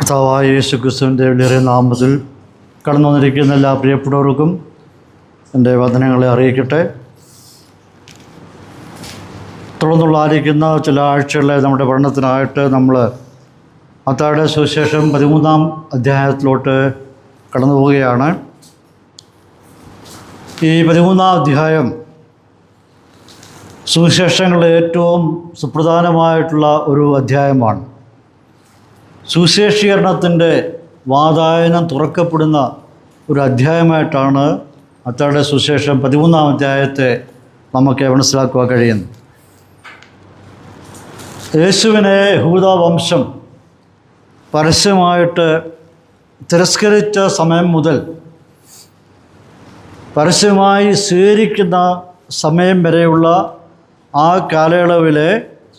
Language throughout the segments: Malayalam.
കർത്താവായ യേശുക്രിസ്തുവിൻ്റെ വലിയ നാമത്തിൽ കടന്നു വന്നിരിക്കുന്ന എല്ലാ പ്രിയപ്പെട്ടവർക്കും എൻ്റെ വന്ദനങ്ങളെ അറിയിക്കട്ടെ. തുടർന്നുള്ളായിരിക്കുന്ന ചില ആഴ്ചകളെ നമ്മുടെ പഠനത്തിനായിട്ട് നമ്മൾ മത്തായിയുടെ സുവിശേഷം 13-ാം അധ്യായത്തിലോട്ട് കടന്നു പോവുകയാണ്. ഈ 13-ാം അധ്യായം സുവിശേഷങ്ങളിലെ ഏറ്റവും സുപ്രധാനമായിട്ടുള്ള ഒരു അധ്യായമാണ്. സുവിശേഷീകരണത്തിൻ്റെ വാതായനം തുറക്കപ്പെടുന്ന ഒരു അധ്യായമായിട്ടാണ് മത്തായിയുടെ സുവിശേഷം 13-ാം അധ്യായത്തെ നമുക്ക് മനസ്സിലാക്കുവാൻ കഴിയുന്നത്. യേശുവിനെ യഹൂദ വംശം പരസ്യമായിട്ട് തിരസ്കരിച്ച സമയം മുതൽ പരസ്യമായി സ്വീകരിക്കുന്ന സമയം വരെയുള്ള ആ കാലയളവിലെ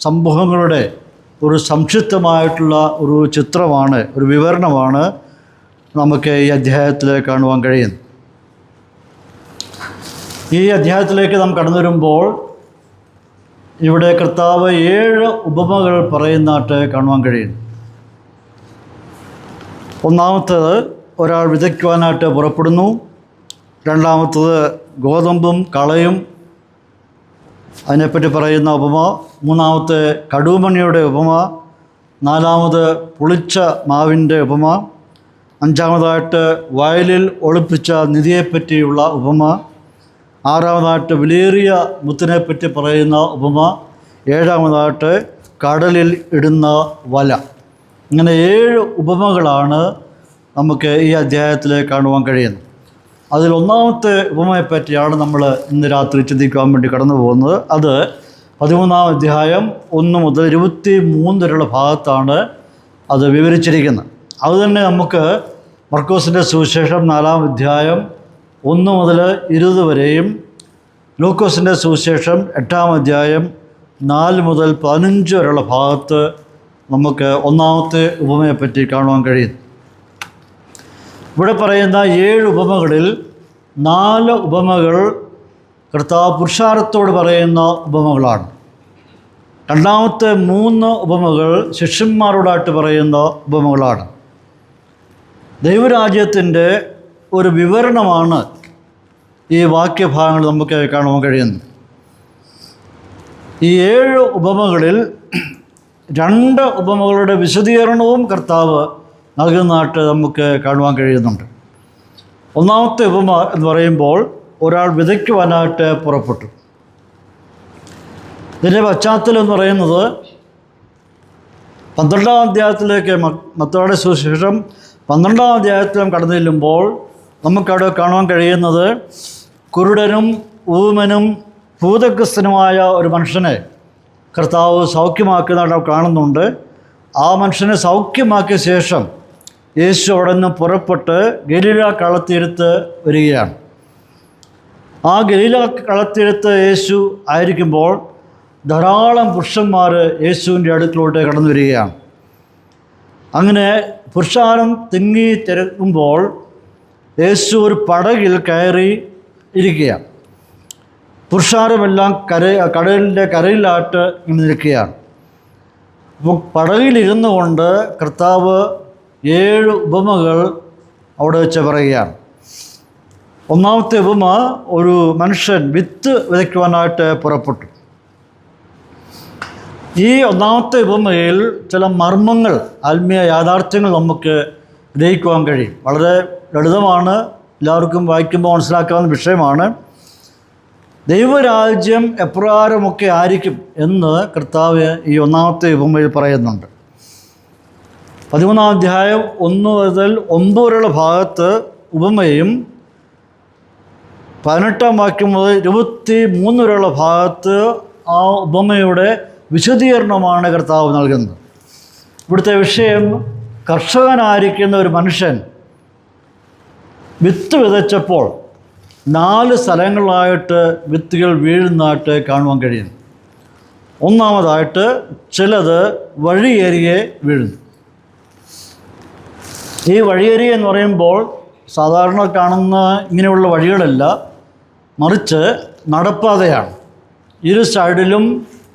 സംഭവങ്ങളുടെ ഒരു സംക്ഷിപ്തമായിട്ടുള്ള ഒരു ചിത്രമാണ്, ഒരു വിവരണമാണ് നമുക്ക് ഈ അധ്യായത്തിൽ കാണുവാൻ കഴിയുന്നത്. ഈ അധ്യായത്തിലേക്ക് നാം കടന്നു വരുമ്പോൾ ഇവിടെ കർത്താവ് 7 ഉപമകൾ പറയുന്നതായിട്ട് കാണുവാൻ കഴിയുന്നു. ഒന്നാമത്തേത് ഒരാൾ വിതയ്ക്കുവാനായിട്ട് പുറപ്പെടുന്നു. രണ്ടാമത്തത് ഗോതമ്പും കളയും അതിനെപ്പറ്റി പറയുന്ന ഉപമ. മൂന്നാമത്തെ കടുമണിയുടെ ഉപമ. നാലാമത് പുളിച്ച മാവിൻ്റെ ഉപമ. അഞ്ചാമതായിട്ട് വയലിൽ ഒളിപ്പിച്ച നിധിയെപ്പറ്റിയുള്ള ഉപമ. ആറാമതായിട്ട് വിലയേറിയ മുത്തിനെപ്പറ്റി പറയുന്ന ഉപമ. ഏഴാമതായിട്ട് കടലിൽ ഇടുന്ന വല. ഇങ്ങനെ 7 ഉപമകളാണ് നമുക്ക് ഈ അധ്യായത്തിൽ കാണുവാൻ കഴിയുന്നത്. അതിൽ ഒന്നാമത്തെ ഉപമയെപ്പറ്റിയാണ് നമ്മൾ ഇന്ന് രാത്രി ചിന്തിക്കുവാൻ വേണ്ടി കടന്നു പോകുന്നത്. അത് 13-ാം അധ്യായം 1 മുതൽ 23 വരെയുള്ള ഭാഗത്താണ് അത് വിവരിച്ചിരിക്കുന്നത്. അതുതന്നെ നമുക്ക് മർക്കോസിൻ്റെ സുവിശേഷം 4-ാം അധ്യായം 1 മുതൽ 20 വരെയും, ലൂക്കോസിൻ്റെ സുവിശേഷം 8-ാം അധ്യായം 4 മുതൽ 15 വരെയുള്ള ഭാഗത്ത് നമുക്ക് ഒന്നാമത്തെ ഉപമയെപ്പറ്റി കാണുവാൻ കഴിയും. ഇവിടെ പറയുന്ന 7 ഉപമകളിൽ 4 ഉപമകൾ കർത്താവ് പുരുഷാരത്തോട് പറയുന്ന ഉപമകളാണ്. രണ്ടാമത്തെ 3 ഉപമകൾ ശിഷ്യന്മാരോടായിട്ട് പറയുന്ന ഉപമകളാണ്. ദൈവരാജ്യത്തിൻ്റെ ഒരു വിവരണമാണ് ഈ വാക്യഭാഗങ്ങൾ നമുക്ക് കാണുവാൻ കഴിയുന്നത്. ഈ 7 ഉപമകളിൽ 2 ഉപമകളുടെ വിശദീകരണവും കർത്താവ് നൽകുന്നതായിട്ട് നമുക്ക് കാണുവാൻ കഴിയുന്നുണ്ട്. ഒന്നാമത്തെ ഉപമ എന്ന് പറയുമ്പോൾ ഒരാൾ വിതയ്ക്കുവാനായിട്ട് പുറപ്പെട്ടു. ഇതിൻ്റെ പശ്ചാത്തലം എന്ന് പറയുന്നത് 12-ാം അധ്യായത്തിലേക്ക് മത്തായിയുടെ സുവിശേഷം 12-ാം അധ്യായത്തിലും കടന്നു ചെല്ലുമ്പോൾ നമുക്കവിടെ കാണുവാൻ കഴിയുന്നത് കുരുടനും ഊമനും ഭൂതഗ്രസ്തനുമായ ഒരു മനുഷ്യനെ കർത്താവ് സൗഖ്യമാക്കുന്നതായിട്ട് കാണുന്നുണ്ട്. ആ മനുഷ്യനെ സൗഖ്യമാക്കിയ ശേഷം യേശു അവിടെ നിന്ന് പുറപ്പെട്ട് ഗലീല കടൽത്തീരത്ത് വരികയാണ്. ആ ഗലീല കടൽത്തീരത്ത് യേശു ആയിരിക്കുമ്പോൾ ധാരാളം പുരുഷന്മാർ യേശുവിൻ്റെ അടുക്കിലോട്ട് കടന്നു വരികയാണ്. അങ്ങനെ പുരുഷാരം തിങ്ങി തിരക്കുമ്പോൾ യേശു ഒരു പടകിൽ കയറി ഇരിക്കുകയാണ്. പുരുഷാരമെല്ലാം കടലിൻ്റെ കരയിലായിട്ട് ഇങ്ങനെ നിൽക്കുകയാണ്. അപ്പോൾ പടകിലിരുന്നു കൊണ്ട് കർത്താവ് 7 ഉപമകൾ അവിടെ വെച്ച് പറയുകയാണ്. ഒന്നാമത്തെ ഉപമ, ഒരു മനുഷ്യൻ വിത്ത് വിതയ്ക്കുവാനായിട്ട് പുറപ്പെട്ടു. ഈ ഒന്നാമത്തെ ഉപമയിൽ ചില മർമ്മങ്ങൾ, ആത്മീയ യാഥാർത്ഥ്യങ്ങൾ നമുക്ക് ഗ്രഹിക്കുവാൻ കഴിയും. വളരെ ലളിതമാണ്, എല്ലാവർക്കും വായിക്കുമ്പോൾ മനസ്സിലാക്കാവുന്ന വിഷയമാണ്. ദൈവരാജ്യം എപ്രകാരമൊക്കെ ആയിരിക്കും എന്ന് കർത്താവ് ഈ ഒന്നാമത്തെ ഉപമയിൽ പറയുന്നുണ്ട്. 13-ാം അധ്യായം 1 മുതൽ 9 വരെയുള്ള ഭാഗത്ത് ഉപമയും 18-ാം വാക്യം മുതൽ 23 വരെയുള്ള ഭാഗത്ത് ആ ഉപമയുടെ വിശദീകരണമാണ് കർത്താവ് നൽകുന്നത്. ഇവിടുത്തെ വിഷയം, കർഷകനായിരിക്കുന്ന ഒരു മനുഷ്യൻ വിത്ത് വിതച്ചപ്പോൾ 4 സ്ഥലങ്ങളായിട്ട് വിത്തുകൾ വീഴുന്നതായിട്ട് കാണുവാൻ കഴിയുന്നു. ഒന്നാമതായിട്ട് ചിലത് വഴിയേരിയെ വീഴുന്നു. ഈ വഴിയേരിയ എന്ന് പറയുമ്പോൾ സാധാരണ കാണുന്ന ഇങ്ങനെയുള്ള വഴികളല്ല, മറിച്ച് നടപ്പാതയാണ്. ഇരു സൈഡിലും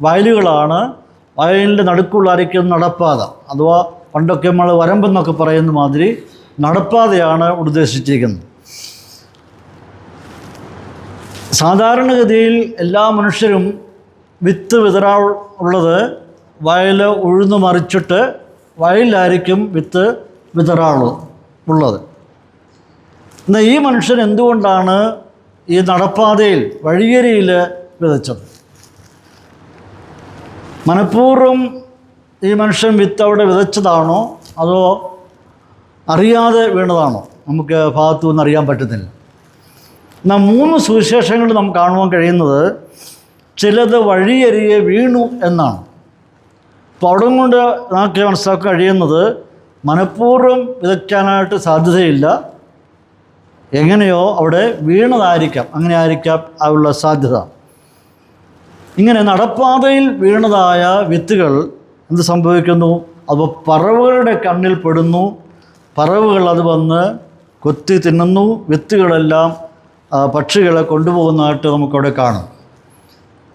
വയലുകളാണ്. വയലിൻ്റെ നടുക്കുള്ളായിരിക്കും നടപ്പാത, അഥവാ പണ്ടൊക്കെ നമ്മൾ വരമ്പെന്നൊക്കെ പറയുന്ന മാതിരി നടപ്പാതയാണ് ഉദ്ദേശിച്ചിരിക്കുന്നത്. സാധാരണഗതിയിൽ എല്ലാ മനുഷ്യരും വിത്ത് വിതറാനുള്ളത് വയൽ ഉഴുന്നു മറിച്ചിട്ട് വയലിലായിരിക്കും വിത്ത് വിതറാനുള്ളത്. എന്നാൽ ഈ മനുഷ്യൻ എന്തുകൊണ്ടാണ് ഈ നടപ്പാതയിൽ വഴിയരിയിൽ വിതച്ചത്? മനഃപൂർവ്വം ഈ മനുഷ്യൻ വിത്ത് അവിടെ വിതച്ചതാണോ അതോ അറിയാതെ വീണതാണോ? നമുക്ക് ഭാഗത്തു നിന്ന് അറിയാൻ പറ്റുന്നില്ല. എന്നാൽ 3 സുവിശേഷങ്ങൾ നമുക്ക് കാണുവാൻ കഴിയുന്നത് ചിലത് വഴിയരികെ വീണു എന്നാണ്. അപ്പോൾ അവിടെ കൊണ്ട് നമുക്ക് മനസ്സിലാക്കാൻ കഴിയുന്നത് മനഃപൂർവ്വം വിതയ്ക്കാനായിട്ട് സാധ്യതയില്ല, എങ്ങനെയോ അവിടെ വീണതായിരിക്കാം, അങ്ങനെ ആയിരിക്കാം ഉള്ള സാധ്യത. ഇങ്ങനെ നടപ്പാതയിൽ വീണതായ വിത്തുകൾ എന്ത് സംഭവിക്കുന്നു? അപ്പോൾ പറവകളുടെ കണ്ണിൽ പെടുന്നു, പറവകൾ അത് വന്ന് കൊത്തി തിന്നുന്നു, വിത്തുകളെല്ലാം പക്ഷികളെ കൊണ്ടുപോകുന്നതായിട്ട് നമുക്കവിടെ കാണും.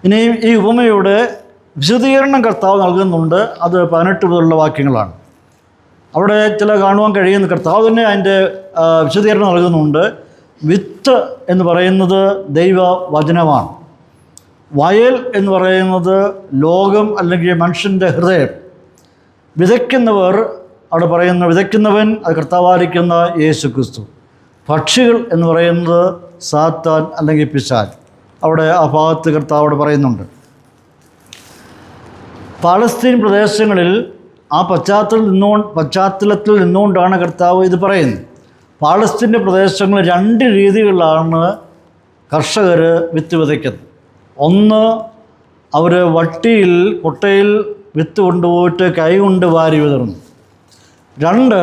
ഇനി ഈ ഉപമയുടെ വിശദീകരണം കർത്താവ് നൽകുന്നുണ്ട്. അത് 18 മുതലുള്ള വാക്യങ്ങളാണ്. അവിടെ ചില കാണുവാൻ കഴിയുന്ന കർത്താവ് തന്നെ അതിൻ്റെ വിശദീകരണം നൽകുന്നുണ്ട്. വിത്ത് എന്ന് പറയുന്നത് ദൈവവചനമാണ്. വയൽ എന്ന് പറയുന്നത് ലോകം അല്ലെങ്കിൽ മനുഷ്യൻ്റെ ഹൃദയം. വിതയ്ക്കുന്നവർ അവിടെ വിതയ്ക്കുന്നവൻ അത് കർത്താവായിരിക്കുന്ന യേശു ക്രിസ്തു. പക്ഷികൾ എന്ന് പറയുന്നത് സാത്താൻ അല്ലെങ്കിൽ പിശാച്. അവിടെ ആ ഭാഗത്ത് കർത്താവ് അവിടെ പറയുന്നുണ്ട്. പാലസ്തീൻ പ്രദേശങ്ങളിൽ ആ പശ്ചാത്തലത്തിൽ നിന്നുകൊണ്ടാണ് കർത്താവ് ഇത് പറയുന്നത്. പാലസ്തീൻ്റെ പ്രദേശങ്ങളിൽ 2 രീതികളിലാണ് കർഷകർ വിത്ത് വിതയ്ക്കുന്നത്. ഒന്ന്, അവർ കൊട്ടയിൽ വിത്ത് കൊണ്ടുപോയിട്ട് കൈ കൊണ്ട് വാരി വിതറുന്നു. 2,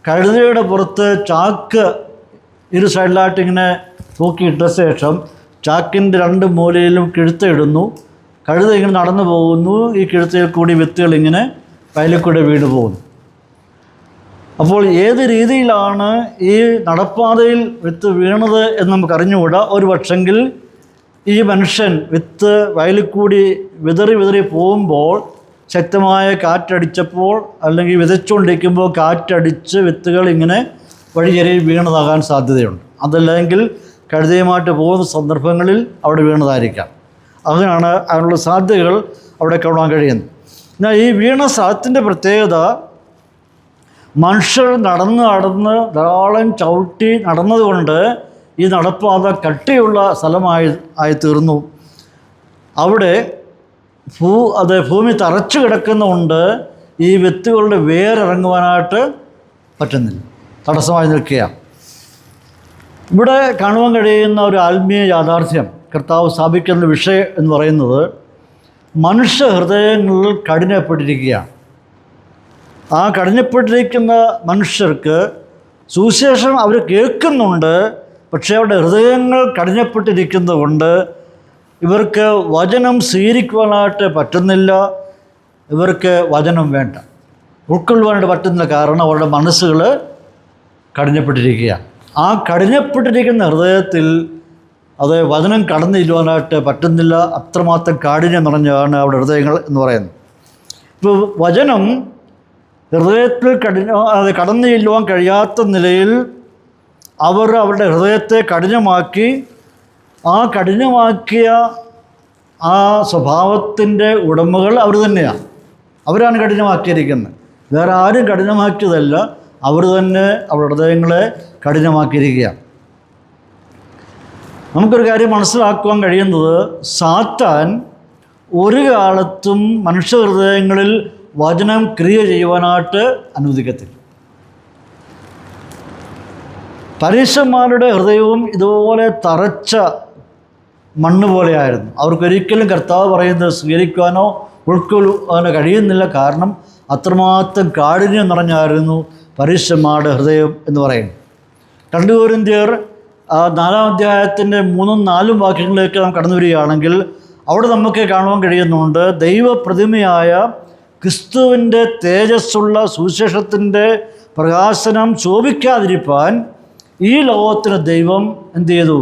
കഴുതയുടെ പുറത്ത് ചാക്ക് ഇരു സൈഡിലായിട്ട് ഇങ്ങനെ തൂക്കിയിട്ട ശേഷം ചാക്കിൻ്റെ 2 മൂലയിലും കിഴുത്തയിടുന്നു. കഴുത ഇങ്ങനെ നടന്നു പോകുന്നു. ഈ കിഴുത്തയിൽ കൂടി വിത്തുകൾ ഇങ്ങനെ വയലിൽ കൂടെ വീണു പോകുന്നു. അപ്പോൾ ഏത് രീതിയിലാണ് ഈ നടപ്പാതയിൽ വിത്ത് വീണത് എന്ന് നമുക്ക് അറിഞ്ഞുകൂടാ. ഒരു പക്ഷെങ്കിൽ ഈ മനുഷ്യൻ വിത്ത് വയലിൽ കൂടി വിതറി പോകുമ്പോൾ ശക്തമായ കാറ്റടിച്ചപ്പോൾ അല്ലെങ്കിൽ വിതച്ചുകൊണ്ടിരിക്കുമ്പോൾ കാറ്റടിച്ച് വിത്തുകൾ ഇങ്ങനെ വഴിയരിയിൽ വീണതാകാൻ സാധ്യതയുണ്ട്. അതല്ലെങ്കിൽ കഴുതയുമായിട്ട് പോകുന്ന സന്ദർഭങ്ങളിൽ അവിടെ വീണതായിരിക്കാം. അങ്ങനെയാണ് അതിനുള്ള സാധ്യതകൾ അവിടെ കാണാൻ കഴിയുന്നത്. എന്നാൽ ഈ വീണ സ്ഥലത്തിൻ്റെ പ്രത്യേകത, മനുഷ്യർ നടന്ന് ധാരാളം ചവിട്ടി നടന്നതുകൊണ്ട് ഈ നടപ്പാത കട്ടിയുള്ള സ്ഥലമായി തീർന്നു. അവിടെ ഭൂമി തറച്ചു കിടക്കുന്നതുകൊണ്ട് ഈ വിത്തുകളുടെ വേരിറങ്ങുവാനായിട്ട് പറ്റുന്നില്ല, തടസ്സമായി നിൽക്കുക. ഇവിടെ കാണുവാൻ കഴിയുന്ന ഒരു ആത്മീയ യാഥാർത്ഥ്യം കർത്താവ് സ്ഥാപിക്കുന്ന വിഷയം എന്ന് പറയുന്നത് മനുഷ്യ ഹൃദയങ്ങളിൽ കഠിനപ്പെട്ടിരിക്കുകയാണ്. ആ കഠിനപ്പെട്ടിരിക്കുന്ന മനുഷ്യർക്ക് സുവിശേഷം അവർ കേൾക്കുന്നുണ്ട്, പക്ഷേ അവരുടെ ഹൃദയങ്ങൾ കഠിനപ്പെട്ടിരിക്കുന്നതുകൊണ്ട് ഇവർക്ക് വചനം സ്വീകരിക്കുവാനായിട്ട് പറ്റുന്നില്ല. ഇവർക്ക് വചനം വേണ്ട, ഉൾക്കൊള്ളുവാനായിട്ട് പറ്റുന്നില്ല. കാരണം അവരുടെ മനസ്സുകൾ കഠിനപ്പെട്ടിരിക്കുക. ആ കഠിനപ്പെട്ടിരിക്കുന്ന ഹൃദയത്തിൽ അത് വചനം കടന്നു ചെല്ലുവാനായിട്ട് പറ്റുന്നില്ല. അത്രമാത്രം കാഠിന്യം നിറഞ്ഞതാണ് അവിടെ ഹൃദയങ്ങൾ എന്ന് പറയുന്നത്. ഇപ്പോൾ വചനം ഹൃദയത്തിൽ കടന്നു ചെല്ലുവാൻ കഴിയാത്ത നിലയിൽ അവർ അവരുടെ ഹൃദയത്തെ കഠിനമാക്കി, ആ കഠിനമാക്കിയ ആ സ്വഭാവത്തിൻ്റെ ഉടമകൾ അവർ തന്നെയാണ്. അവരാണ് കഠിനമാക്കിയിരിക്കുന്നത്. വേറെ ആരും കഠിനമാക്കിയതല്ല, അവർ തന്നെ അവരുടെ ഹൃദയങ്ങളെ കഠിനമാക്കിയിരിക്കുകയാണ്. നമുക്കൊരു കാര്യം മനസ്സിലാക്കുവാൻ കഴിയുന്നത്, സാത്താൻ ഒരു കാലത്തും മനുഷ്യഹൃദയങ്ങളിൽ വചനം ക്രിയ ചെയ്യുവാനായിട്ട് അനുവദിക്കത്തില്ല. പരീശന്മാരുടെ ഹൃദയവും ഇതുപോലെ തറച്ച മണ്ണ് പോലെയായിരുന്നു. അവർക്കൊരിക്കലും കർത്താവ് പറയുന്നത് സ്വീകരിക്കുവാനോ ഉൾക്കൊള്ളുവാനോ കഴിയുന്നില്ല. കാരണം അത്രമാത്രം കാഠിന്യം നിറഞ്ഞായിരുന്നു പരീശന്മാരുടെ ഹൃദയം എന്ന് പറയുന്നത്. 2 കൊരിന്ത്യർ 4-ാം അധ്യായത്തിൻ്റെ 3-4 വാക്യങ്ങളിലേക്ക് നാം കടന്നു വരികയാണെങ്കിൽ അവിടെ നമുക്ക് കാണുവാൻ കഴിയുന്നുണ്ട്, ദൈവപ്രതിമയായ ക്രിസ്തുവിൻ്റെ തേജസ്സുള്ള സുവിശേഷത്തിൻ്റെ പ്രകാശനം ശോഭിക്കാതിരിപ്പാൻ ഈ ലോകത്തിന് ദൈവം എന്ത് ചെയ്തു?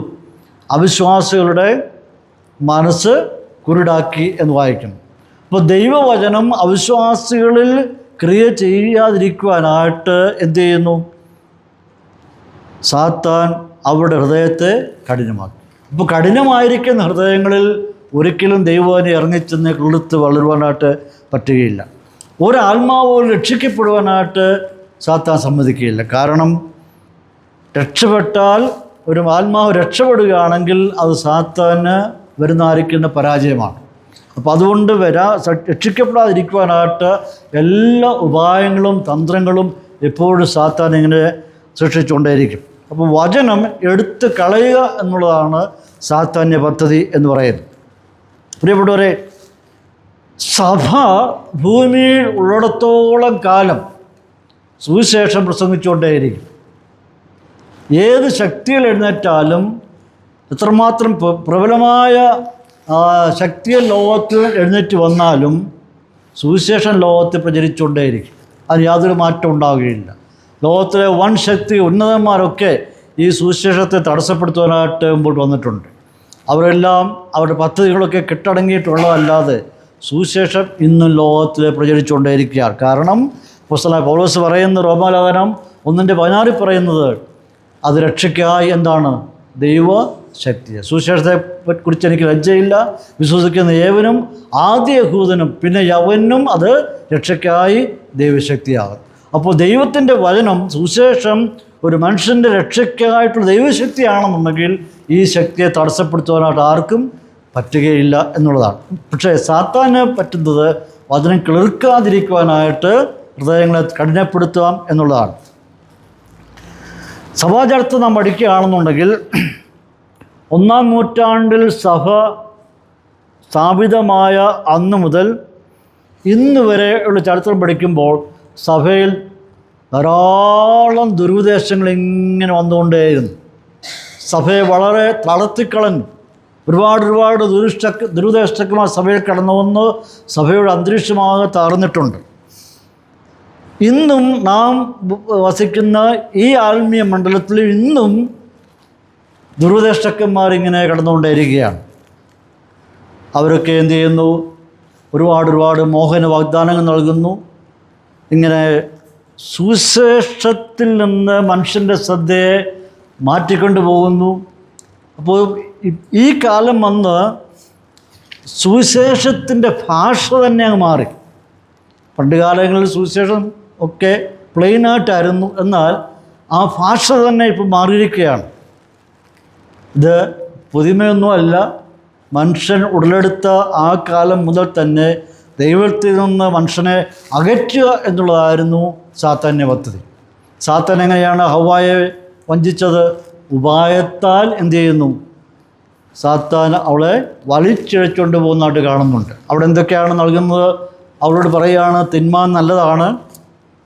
അവിശ്വാസികളുടെ മനസ്സ് കുരുടാക്കി എന്ന് വായിക്കണം. അപ്പോൾ ദൈവവചനം അവിശ്വാസികളിൽ ക്രിയ ചെയ്യാതിരിക്കുവാനായിട്ട് എന്തു ചെയ്യുന്നു? സാത്താൻ അവരുടെ ഹൃദയത്തെ കഠിനമാക്കി. അപ്പോൾ കഠിനമായിരിക്കുന്ന ഹൃദയങ്ങളിൽ ഒരിക്കലും ദൈവം ഇറങ്ങിച്ചെന്ന് കിളുത്ത് വളരുവാനായിട്ട് പറ്റുകയില്ല. ഒരാത്മാവ് പോലും രക്ഷിക്കപ്പെടുവാനായിട്ട് സാത്താൻ സമ്മതിക്കുകയില്ല. കാരണം രക്ഷപ്പെട്ടാൽ ഒരു ആത്മാവ് രക്ഷപ്പെടുകയാണെങ്കിൽ അത് സാത്താന് വരുന്നതായിരിക്കുന്ന പരാജയമാണ്. അപ്പോൾ അതുകൊണ്ട് രക്ഷിക്കപ്പെടാതിരിക്കുവാനായിട്ട് എല്ലാ ഉപായങ്ങളും തന്ത്രങ്ങളും എപ്പോഴും സാത്താൻ ഇങ്ങനെ സൃഷ്ടിച്ചുകൊണ്ടേയിരിക്കും. അപ്പോൾ വചനം എടുത്ത് കളയുക എന്നുള്ളതാണ് സാത്താന്യ പദ്ധതി എന്ന് പറയുന്നത്. പ്രിയപ്പെട്ടവരെ, സഭ ഭൂമിയിൽ ഉള്ളിടത്തോളം കാലം സുവിശേഷം പ്രസംഗിച്ചുകൊണ്ടേയിരിക്കും. ഏത് ശക്തികൾ എഴുന്നേറ്റാലും, എത്രമാത്രം പ്രബലമായ ശക്തികൾ ലോകത്തിൽ എഴുന്നേറ്റ് വന്നാലും സുവിശേഷം ലോകത്തിൽ പ്രചരിച്ചുകൊണ്ടേയിരിക്കും. അതിന് യാതൊരു മാറ്റം ഉണ്ടാവുകയില്ല. ലോകത്തിലെ വൻ ശക്തി ഉന്നതന്മാരൊക്കെ ഈ സുവിശേഷത്തെ തടസ്സപ്പെടുത്തുവാനായിട്ട് മുമ്പോട്ട് വന്നിട്ടുണ്ട്. അവരെല്ലാം അവരുടെ പദ്ധതികളൊക്കെ കെട്ടടങ്ങിയിട്ടുള്ളതല്ലാതെ സുവിശേഷം ഇന്നും ലോകത്തിൽ പ്രചരിച്ചുകൊണ്ടേയിരിക്കുകയാണ്. കാരണം അപ്പോസ്തലനായ പൗലോസ് പറയുന്ന റോമാലേഖനം 1:16 പറയുന്നത് അത് രക്ഷയ്ക്കായി എന്താണ്? ദൈവശക്തി. സുവിശേഷത്തെ കുറിച്ച് എനിക്ക് ലജ്ജയില്ല, വിശ്വസിക്കുന്ന ഏവനും, ആദ്യ യഹൂദനും പിന്നെ യവനും അത് രക്ഷയ്ക്കായി ദൈവശക്തിയാകും. അപ്പോൾ ദൈവത്തിൻ്റെ വചനം, സുവിശേഷം ഒരു മനുഷ്യൻ്റെ രക്ഷയ്ക്കായിട്ടുള്ള ദൈവശക്തിയാണെന്നുണ്ടെങ്കിൽ ഈ ശക്തിയെ തടസ്സപ്പെടുത്തുവാനായിട്ട് ആർക്കും പറ്റുകയില്ല എന്നുള്ളതാണ്. പക്ഷേ സാത്താന് പറ്റുന്നത് വചനം കേൾക്കാതിരിക്കുവാനായിട്ട് ഹൃദയങ്ങളെ കഠിനപ്പെടുത്താം എന്നുള്ളതാണ്. സഭാചരിത്രം നാം പഠിക്കുകയാണെന്നുണ്ടെങ്കിൽ 1-ാം നൂറ്റാണ്ടിൽ സഭ സ്ഥാപിതമായ അന്ന് മുതൽ ഇന്ന് വരെയുള്ള ചരിത്രം പഠിക്കുമ്പോൾ സഭയിൽ ധാരാളം ദുരുപദേശങ്ങൾ ഇങ്ങനെ വന്നുകൊണ്ടേയിരുന്നു. സഭയെ വളരെ തളർത്തിക്കളഞ്ഞു. ഒരുപാട് ദുരുപദേഷ്ടന്മാർ സഭയിൽ കടന്നു വന്ന് സഭയുടെ അന്തരീക്ഷമാകെ തകർന്നിട്ടുണ്ട്. ഇന്നും നാം വസിക്കുന്ന ഈ ആത്മീയ മണ്ഡലത്തിൽ ഇന്നും ദുരുപദേഷ്ടന്മാരിങ്ങനെ കടന്നുകൊണ്ടേയിരിക്കുകയാണ്. അവരൊക്കെ എന്തു ചെയ്യുന്നു? ഒരുപാട് മോഹന വാഗ്ദാനങ്ങൾ നൽകുന്നു. ഇങ്ങനെ സുവിശേഷത്തിൽ നിന്ന് മനുഷ്യൻ്റെ ശ്രദ്ധയെ മാറ്റിക്കൊണ്ടു പോകുന്നു. അപ്പോൾ ഈ കാലം വന്ന് സുവിശേഷത്തിൻ്റെ ഭാഷ തന്നെ അങ്ങ് മാറി. പണ്ട് കാലങ്ങളിൽ സുവിശേഷം ഒക്കെ പ്ലെയിനായിട്ടായിരുന്നു. എന്നാൽ ആ ഭാഷ തന്നെ ഇപ്പോൾ മാറിയിരിക്കുകയാണ്. ഇത് പുതുമയൊന്നുമല്ല. മനുഷ്യൻ ഉടലെടുത്ത ആ കാലം മുതൽ തന്നെ ദൈവത്തിൽ നിന്ന് മനുഷ്യനെ അകറ്റുക എന്നുള്ളതായിരുന്നു സാത്താന്യ പദ്ധതി. സാത്താൻ എങ്ങനെയാണ് ഹവ്വായെ വഞ്ചിച്ചത്? ഉപായത്താൽ എന്തു ചെയ്യുന്നു? സാത്താൻ അവളെ വലിച്ചിഴച്ചുകൊണ്ട് പോകുന്നതായിട്ട് കാണുന്നുണ്ട്. അവിടെ എന്തൊക്കെയാണ് നൽകുന്നത്? അവളോട് പറയുകയാണ്, തിന്മാൻ നല്ലതാണ്,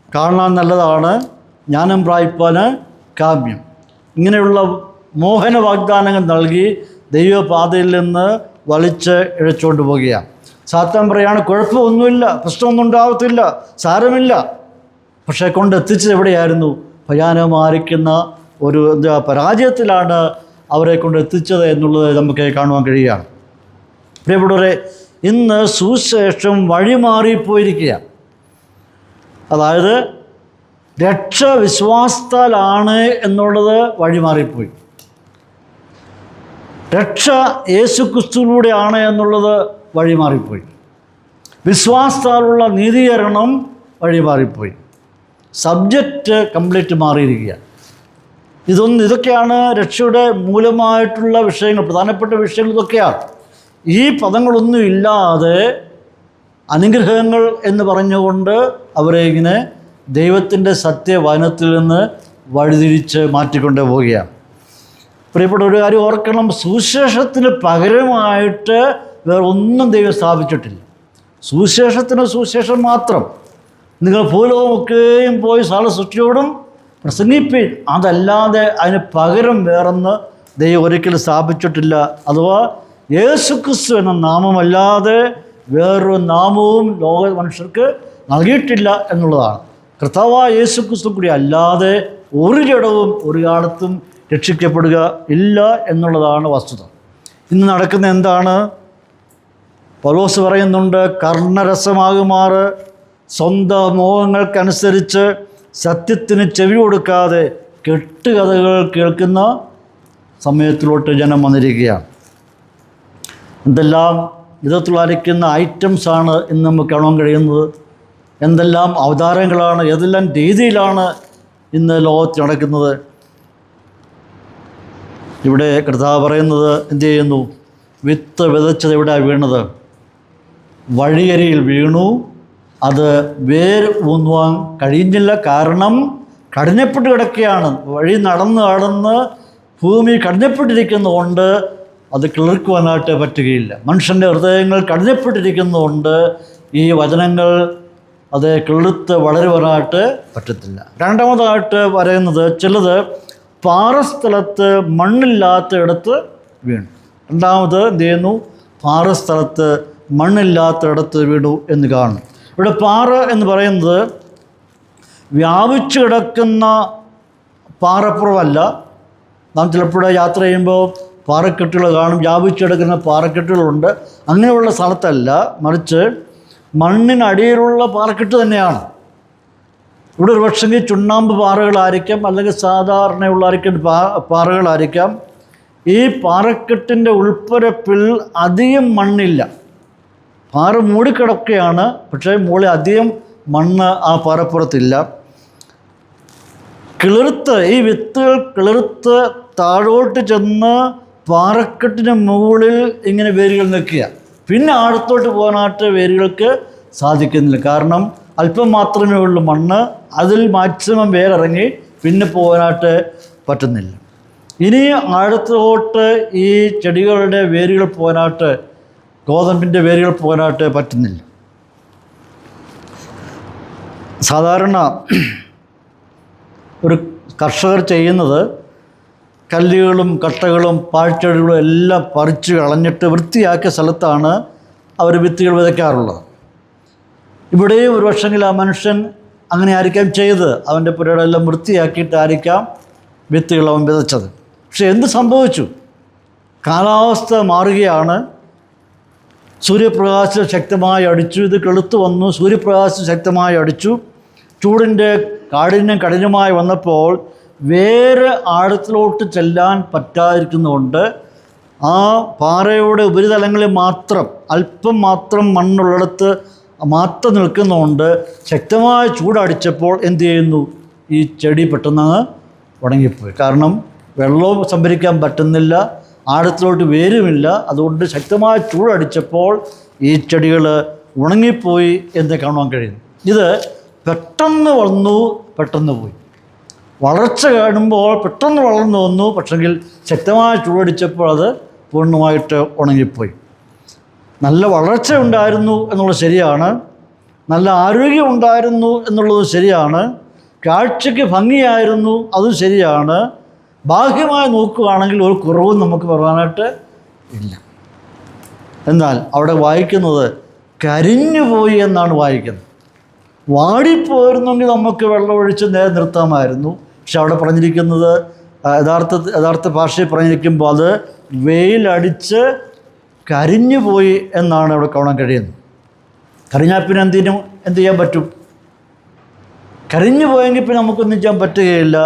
കാണാൻ നല്ലതാണ്, ജ്ഞാനം പ്രാപിപ്പാൻ കാമ്യം. ഇങ്ങനെയുള്ള മോഹന വാഗ്ദാനങ്ങൾ നൽകി ദൈവപാതയിൽ നിന്ന് വലിച്ച് ഇഴച്ചുകൊണ്ട് പോവുകയാണ്. സാത്താൻ പറയുകയാണ്, കുഴപ്പമൊന്നുമില്ല, പ്രശ്നമൊന്നും ഉണ്ടാകത്തില്ല, സാരമില്ല. പക്ഷേ കൊണ്ടെത്തിച്ചത് എവിടെയായിരുന്നു? ഭയാനകമായിരിക്കുന്ന ഒരു പരാജയത്തിലാണ് അവരെ കൊണ്ട് എത്തിച്ചത് എന്നുള്ളത് നമുക്ക് കാണുവാൻ കഴിയുകയാണ്. പ്രിയപ്പെട്ടവരെ, ഇന്ന് സുവിശേഷം വഴിമാറിപ്പോയിരിക്കുകയാണ്. അതായത് രക്ഷ വിശ്വാസത്താലാണ് എന്നുള്ളത് വഴിമാറിപ്പോയി. രക്ഷ യേശുക്രിസ്തുവിലൂടെയാണ് എന്നുള്ളത് വഴിമാറിപ്പോയി. വിശ്വാസത്താലുള്ള നീതീകരണം വഴിമാറിപ്പോയി. സബ്ജക്റ്റ് കംപ്ലീറ്റ് മാറിയിരിക്കുകയാണ്. ഇതൊക്കെയാണ് രക്ഷയുടെ മൂലമായിട്ടുള്ള വിഷയങ്ങൾ, പ്രധാനപ്പെട്ട വിഷയങ്ങൾ ഇതൊക്കെയാണ്. ഈ പദങ്ങളൊന്നും ഇല്ലാതെ അനുഗ്രഹങ്ങൾ എന്ന് പറഞ്ഞുകൊണ്ട് അവരെ ഇങ്ങനെ ദൈവത്തിൻ്റെ സത്യവചനത്തിൽ നിന്ന് വഴിതിരിച്ച് മാറ്റിക്കൊണ്ടു പോവുകയാണ്. പ്രിയപ്പെട്ട ഒരു കാര്യം ഓർക്കണം, സുവിശേഷത്തിന് പകരമായിട്ട് വേറെ ഒന്നും ദൈവം സ്ഥാപിച്ചിട്ടില്ല. സുവിശേഷത്തിന് സുവിശേഷം മാത്രം. നിങ്ങൾ ഭൂലോകമൊക്കെയും പോയി സകല സൃഷ്ടിയോടും പ്രസംഗിപ്പിൻ, അതല്ലാതെ അതിന് പകരം വേറൊന്ന് ദൈവം ഒരിക്കലും സ്ഥാപിച്ചിട്ടില്ല. അഥവാ യേശുക്രിസ്തു എന്ന നാമമല്ലാതെ വേറൊരു നാമവും ലോക മനുഷ്യർക്ക് നൽകിയിട്ടില്ല എന്നുള്ളതാണ്. കർത്താവായ യേശുക്രിസ്തു കൂടി അല്ലാതെ ഒരു ജഡവും ഒരു കാലത്തും രക്ഷിക്കപ്പെടുക ഇല്ല എന്നുള്ളതാണ് വസ്തുത. ഇന്ന് നടക്കുന്ന എന്താണ്? പൗലോസ് പറയുന്നുണ്ട്, കർണരസമാകുമാറ് സ്വന്തം മോഹങ്ങൾക്കനുസരിച്ച് സത്യത്തിന് ചെവി കൊടുക്കാതെ കെട്ടുകഥകൾ കേൾക്കുന്ന സമയത്തിലോട്ട് ജനം വന്നിരിക്കുകയാണ്. എന്തെല്ലാം വിധത്തിലായിരിക്കുന്ന ഐറ്റംസാണ് ഇന്ന് നമുക്ക് കാണാൻ കഴിയുന്നത്, എന്തെല്ലാം അവതാരങ്ങളാണ്, ഏതെല്ലാം രീതിയിലാണ് ഇന്ന് ലോകത്തിൽ നടക്കുന്നത്. ഇവിടെ കർത്താവ് പറയുന്നത് എന്ത് ചെയ്യുന്നു? വിത്ത് വിതച്ചത് എവിടെയാണ് വീണത്? വഴിയരിയിൽ വീണു. അത് വേർ ഊന്നുവാൻ കഴിഞ്ഞില്ല. കാരണം കഠിനപ്പെട്ട് കിടക്കുകയാണ്. വഴി നടന്ന് ഭൂമി കഠിനപ്പെട്ടിരിക്കുന്നതുകൊണ്ട് അത് കിളിർക്കുവാനായിട്ട് പറ്റുകയില്ല. മനുഷ്യൻ്റെ ഹൃദയങ്ങൾ കഠിനപ്പെട്ടിരിക്കുന്നതുകൊണ്ട് ഈ വചനങ്ങൾ അത് കിളിർത്ത് വളരുവാനായിട്ട് പറ്റത്തില്ല. രണ്ടാമതായിട്ട് പറയുന്നത്, ചിലത് പാറസ്ഥലത്ത് മണ്ണില്ലാത്ത ഇടത്ത് വീണു. രണ്ടാമത് എന്ത് ചെയ്യുന്നു? പാറസ്ഥലത്ത് മണ്ണില്ലാത്ത ഇടത്ത് വീണു എന്ന് കാണും. ഇവിടെ പാറ എന്ന് പറയുന്നത് വ്യാപിച്ചു കിടക്കുന്ന പാറപ്പുറമല്ല. നാം ചിലപ്പോൾ യാത്ര ചെയ്യുമ്പോൾ പാറക്കെട്ടുകൾ കാണും, വ്യാപിച്ചു കിടക്കുന്ന പാറക്കെട്ടുകളുണ്ട്. അങ്ങനെയുള്ള സ്ഥലത്തല്ല, മറിച്ച് മണ്ണിനടിയിലുള്ള പാറക്കെട്ട് തന്നെയാണ്. ഇവിടെ ഒരു പക്ഷെങ്കിൽ ചുണ്ണാമ്പ് പാറകളായിരിക്കാം, അല്ലെങ്കിൽ സാധാരണയുള്ള പാറകളായിരിക്കാം. ഈ പാറക്കെട്ടിൻ്റെ ഉൾപ്പരപ്പിൽ അധികം മണ്ണില്ല. പാറ മൂടിക്കിടക്കുകയാണ്, പക്ഷേ മുകളിൽ അധികം മണ്ണ് ആ പാറപ്പുറത്തില്ല. ഈ വിത്തുകൾ കിളിർത്ത് താഴോട്ട് ചെന്ന് പാറക്കെട്ടിന് മുകളിൽ ഇങ്ങനെ വേരുകൾ നിൽക്കുക. പിന്നെ ആഴത്തോട്ട് പോകാനായിട്ട് വേരുകൾക്ക് സാധിക്കുന്നില്ല. കാരണം അല്പം മാത്രമേ ഉള്ളൂ മണ്ണ്, അതിൽ മാക്സിമം വേരിറങ്ങി പിന്നെ പോകാനായിട്ട് പറ്റുന്നില്ല. ഇനി ആഴത്തോട്ട് ഈ ചെടികളുടെ വേരുകൾ പോകാനായിട്ട്, ഗോതമ്പിൻ്റെ വേരുകൾ പോകാനായിട്ട് പറ്റുന്നില്ല. സാധാരണ ഒരു കർഷകർ ചെയ്യുന്നത് കല്ലുകളും കട്ടകളും പാഴ്ചെടികളും എല്ലാം പറിച്ച് കളഞ്ഞിട്ട് വൃത്തിയാക്കിയ സ്ഥലത്താണ് അവർ വിത്തുകൾ വിതയ്ക്കാറുള്ളത്. ഇവിടെയും ഒരു പക്ഷെങ്കിൽ ആ മനുഷ്യൻ അങ്ങനെ ആയിരിക്കാം ചെയ്ത്, അവൻ്റെ പുരകളെല്ലാം വൃത്തിയാക്കിയിട്ടായിരിക്കാം വിത്തുകൾ അവൻ വിതച്ചത്. പക്ഷെ എന്ത് സംഭവിച്ചു? കാലാവസ്ഥ മാറുകയാണ്. സൂര്യപ്രകാശം ശക്തമായി അടിച്ചു. ഇത് കെളുത്തു വന്നു. സൂര്യപ്രകാശം ശക്തമായി അടിച്ചു. ചൂടിൻ്റെ കഠിനമായി വന്നപ്പോൾ വേറെ ആഴത്തിലോട്ട് ചെല്ലാൻ പറ്റാതിരിക്കുന്നതുകൊണ്ട് ആ പാറയുടെ ഉപരിതലങ്ങളിൽ മാത്രം അല്പം മാത്രം മണ്ണുള്ളിടത്ത് മാത്രം നിൽക്കുന്നതുകൊണ്ട് ശക്തമായ ചൂടടിച്ചപ്പോൾ എന്ത് ചെയ്യുന്നു? ഈ ചെടി പെട്ടെന്ന് ഉണങ്ങിപ്പോയി. കാരണം വെള്ളവും സംഭരിക്കാൻ പറ്റുന്നില്ല, ആഴത്തിലോട്ട് വേരുമില്ല. അതുകൊണ്ട് ശക്തമായ ചൂടടിച്ചപ്പോൾ ഈ ചെടികൾ ഉണങ്ങിപ്പോയി എന്ന് കാണാൻ കഴിയുന്നു. ഇത് പെട്ടെന്ന് വന്നു, പെട്ടെന്ന് പോയി. വളർച്ച കാണുമ്പോൾ പെട്ടെന്ന് വളർന്നു വന്നു, പക്ഷെങ്കിൽ ശക്തമായ ചൂടടിച്ചപ്പോൾ അത് പൂർണ്ണമായിട്ട് ഉണങ്ങിപ്പോയി. നല്ല വളർച്ച ഉണ്ടായിരുന്നു എന്നുള്ളത് ശരിയാണ്, നല്ല ആരോഗ്യം ഉണ്ടായിരുന്നു എന്നുള്ളത് ശരിയാണ്, കാഴ്ചയ്ക്ക് ഭംഗിയായിരുന്നു അതും ശരിയാണ്. ബാഹ്യമായി നോക്കുകയാണെങ്കിൽ ഒരു കുറവും നമുക്ക് പറയാനായിട്ട് ഇല്ല. എന്നാൽ അവിടെ വായിക്കുന്നത് കരിഞ്ഞുപോയി എന്നാണ് വായിക്കുന്നത്. വാടിപ്പോയിരുന്നെങ്കിൽ നമുക്ക് വെള്ളമൊഴിച്ച് നേരെ നിർത്താമായിരുന്നു. പക്ഷെ അവിടെ പറഞ്ഞിരിക്കുന്നത് യഥാർത്ഥ ഭാഷയിൽ പറഞ്ഞിരിക്കുമ്പോൾ അത് വെയിലടിച്ച് കരിഞ്ഞുപോയി എന്നാണ് അവിടെ കാണാൻ കഴിയുന്നത്. കരിഞ്ഞാൽ പിന്നെ എന്ത് ചെയ്യാൻ പറ്റും? കരിഞ്ഞു പോയെങ്കിൽ പിന്നെ നമുക്കൊന്നും ചെയ്യാൻ പറ്റുകയില്ല.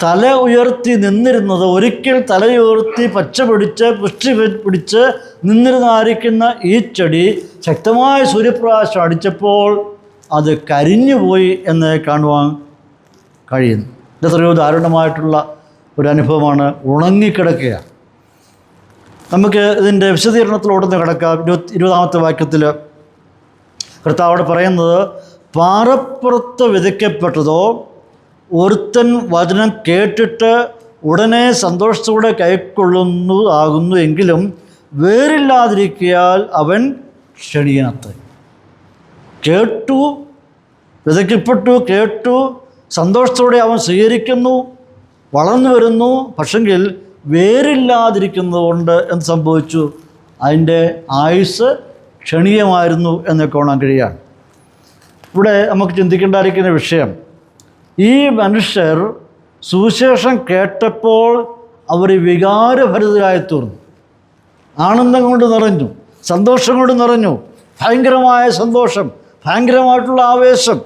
തല ഉയർത്തി നിന്നിരുന്നത്, ഒരിക്കൽ തലയുയർത്തി പച്ച പിടിച്ച് പുഷ്ടി പിടിച്ച് നിന്നിരുന്നായിരിക്കുന്ന ഈ ചെടി ശക്തമായ സൂര്യപ്രകാശം അടിച്ചപ്പോൾ അത് കരിഞ്ഞുപോയി എന്ന് കാണുവാൻ കഴിയുന്നു. എത്രയോ ദാരുണമായിട്ടുള്ള ഒരു അനുഭവമാണ്. ഉണങ്ങിക്കിടക്കുക. നമുക്ക് ഇതിൻ്റെ വിശദീകരണത്തിലോട്ടൊന്ന് കിടക്കാം. 20-ാമത്തെ വാക്യത്തിൽ കർത്താവോട് പറയുന്നത്, പാറപ്പുറത്ത് വിതയ്ക്കപ്പെട്ടതോ ഒരുത്തൻ വചനം കേട്ടിട്ട് ഉടനെ സന്തോഷത്തോടെ കൈക്കൊള്ളുന്നതാകുന്നു എങ്കിലും വേരില്ലാതിരിക്കയാൽ അവൻ ക്ഷണികനത്രേ. കേട്ടു, വിതയ്ക്കപ്പെട്ടു, കേട്ടു, സന്തോഷത്തോടെ അവൻ സ്വീകരിക്കുന്നു, വളർന്നു വരുന്നു. പക്ഷെങ്കിൽ വേരില്ലാതിരിക്കുന്നതുകൊണ്ട് എന്ത് സംഭവിച്ചു? അതിൻ്റെ ആയുസ് ക്ഷണീയമായിരുന്നു എന്ന് കാണാൻ കഴിയാണ്. ഇവിടെ നമുക്ക് ചിന്തിക്കേണ്ടായിരിക്കുന്ന വിഷയം, ഈ മനുഷ്യർ സുവിശേഷം കേട്ടപ്പോൾ അവർ വികാരഭരിതരായി തീർന്നു. ആനന്ദം കൊണ്ട് നിറഞ്ഞു, സന്തോഷം കൊണ്ട് നിറഞ്ഞു, ഭയങ്കരമായ സന്തോഷം, ഭയങ്കരമായിട്ടുള്ള ആവേശം.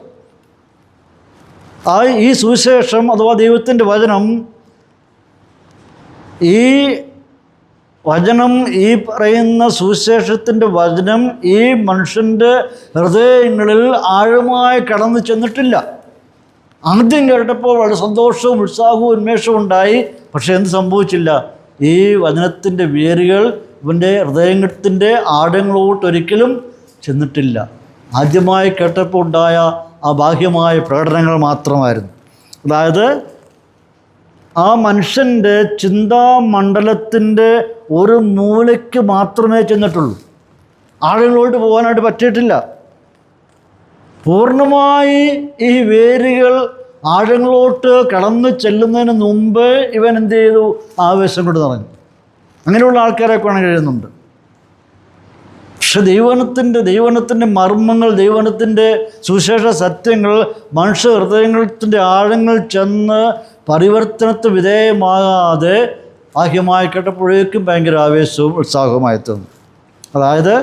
ഈ സുവിശേഷം അഥവാ ദൈവത്തിൻ്റെ വചനം, ഈ വചനം, ഈ പറയുന്ന സുവിശേഷത്തിൻ്റെ വചനം ഈ മനുഷ്യൻ്റെ ഹൃദയങ്ങളിൽ ആഴമായി കടന്നു ചെന്നിട്ടില്ല. ആദ്യം കേട്ടപ്പോൾ വളരെ സന്തോഷവും ഉത്സാഹവും ഉന്മേഷവും ഉണ്ടായി. പക്ഷേ എന്ത് സംഭവിച്ചില്ല? ഈ വചനത്തിൻ്റെ വേരുകൾ ഇവൻ്റെ ഹൃദയത്തിൻ്റെ ആഴങ്ങളോട്ടൊരിക്കലും ചെന്നിട്ടില്ല. ആദ്യമായി കേട്ടപ്പോൾ ഉണ്ടായ ആ ബാഹ്യമായ പ്രകടനങ്ങൾ മാത്രമായിരുന്നു. അതായത് ആ മനുഷ്യൻ്റെ ചിന്താമണ്ഡലത്തിൻ്റെ ഒരു മൂലയ്ക്ക് മാത്രമേ ചെന്നിട്ടുള്ളൂ. ആഴങ്ങളോട്ട് പോകാനായിട്ട് പറ്റിയിട്ടില്ല. പൂർണ്ണമായി ഈ വേരുകൾ ആഴങ്ങളോട്ട് കടന്നു ചെല്ലുന്നതിന് മുമ്പ് ഇവൻ എന്ത് ചെയ്തു? ആവേശം കൊണ്ട് നിറഞ്ഞു. അങ്ങനെയുള്ള ആൾക്കാരെ കാണാൻ കഴിയുന്നുണ്ട്. പക്ഷെ ദൈവത്തിൻ്റെ മർമ്മങ്ങൾ, ദൈവത്തിൻ്റെ സുവിശേഷ സത്യങ്ങൾ മനുഷ്യ ഹൃദയത്തിൻ്റെ ആഴങ്ങൾ ചെന്ന് പരിവർത്തനത്തിന് വിധേയമാകാതെ ബാഹ്യമായി കേട്ടപ്പോഴേക്കും ഭയങ്കര ആവേശവും ഉത്സാഹവുമായി തോന്നും. അതായത്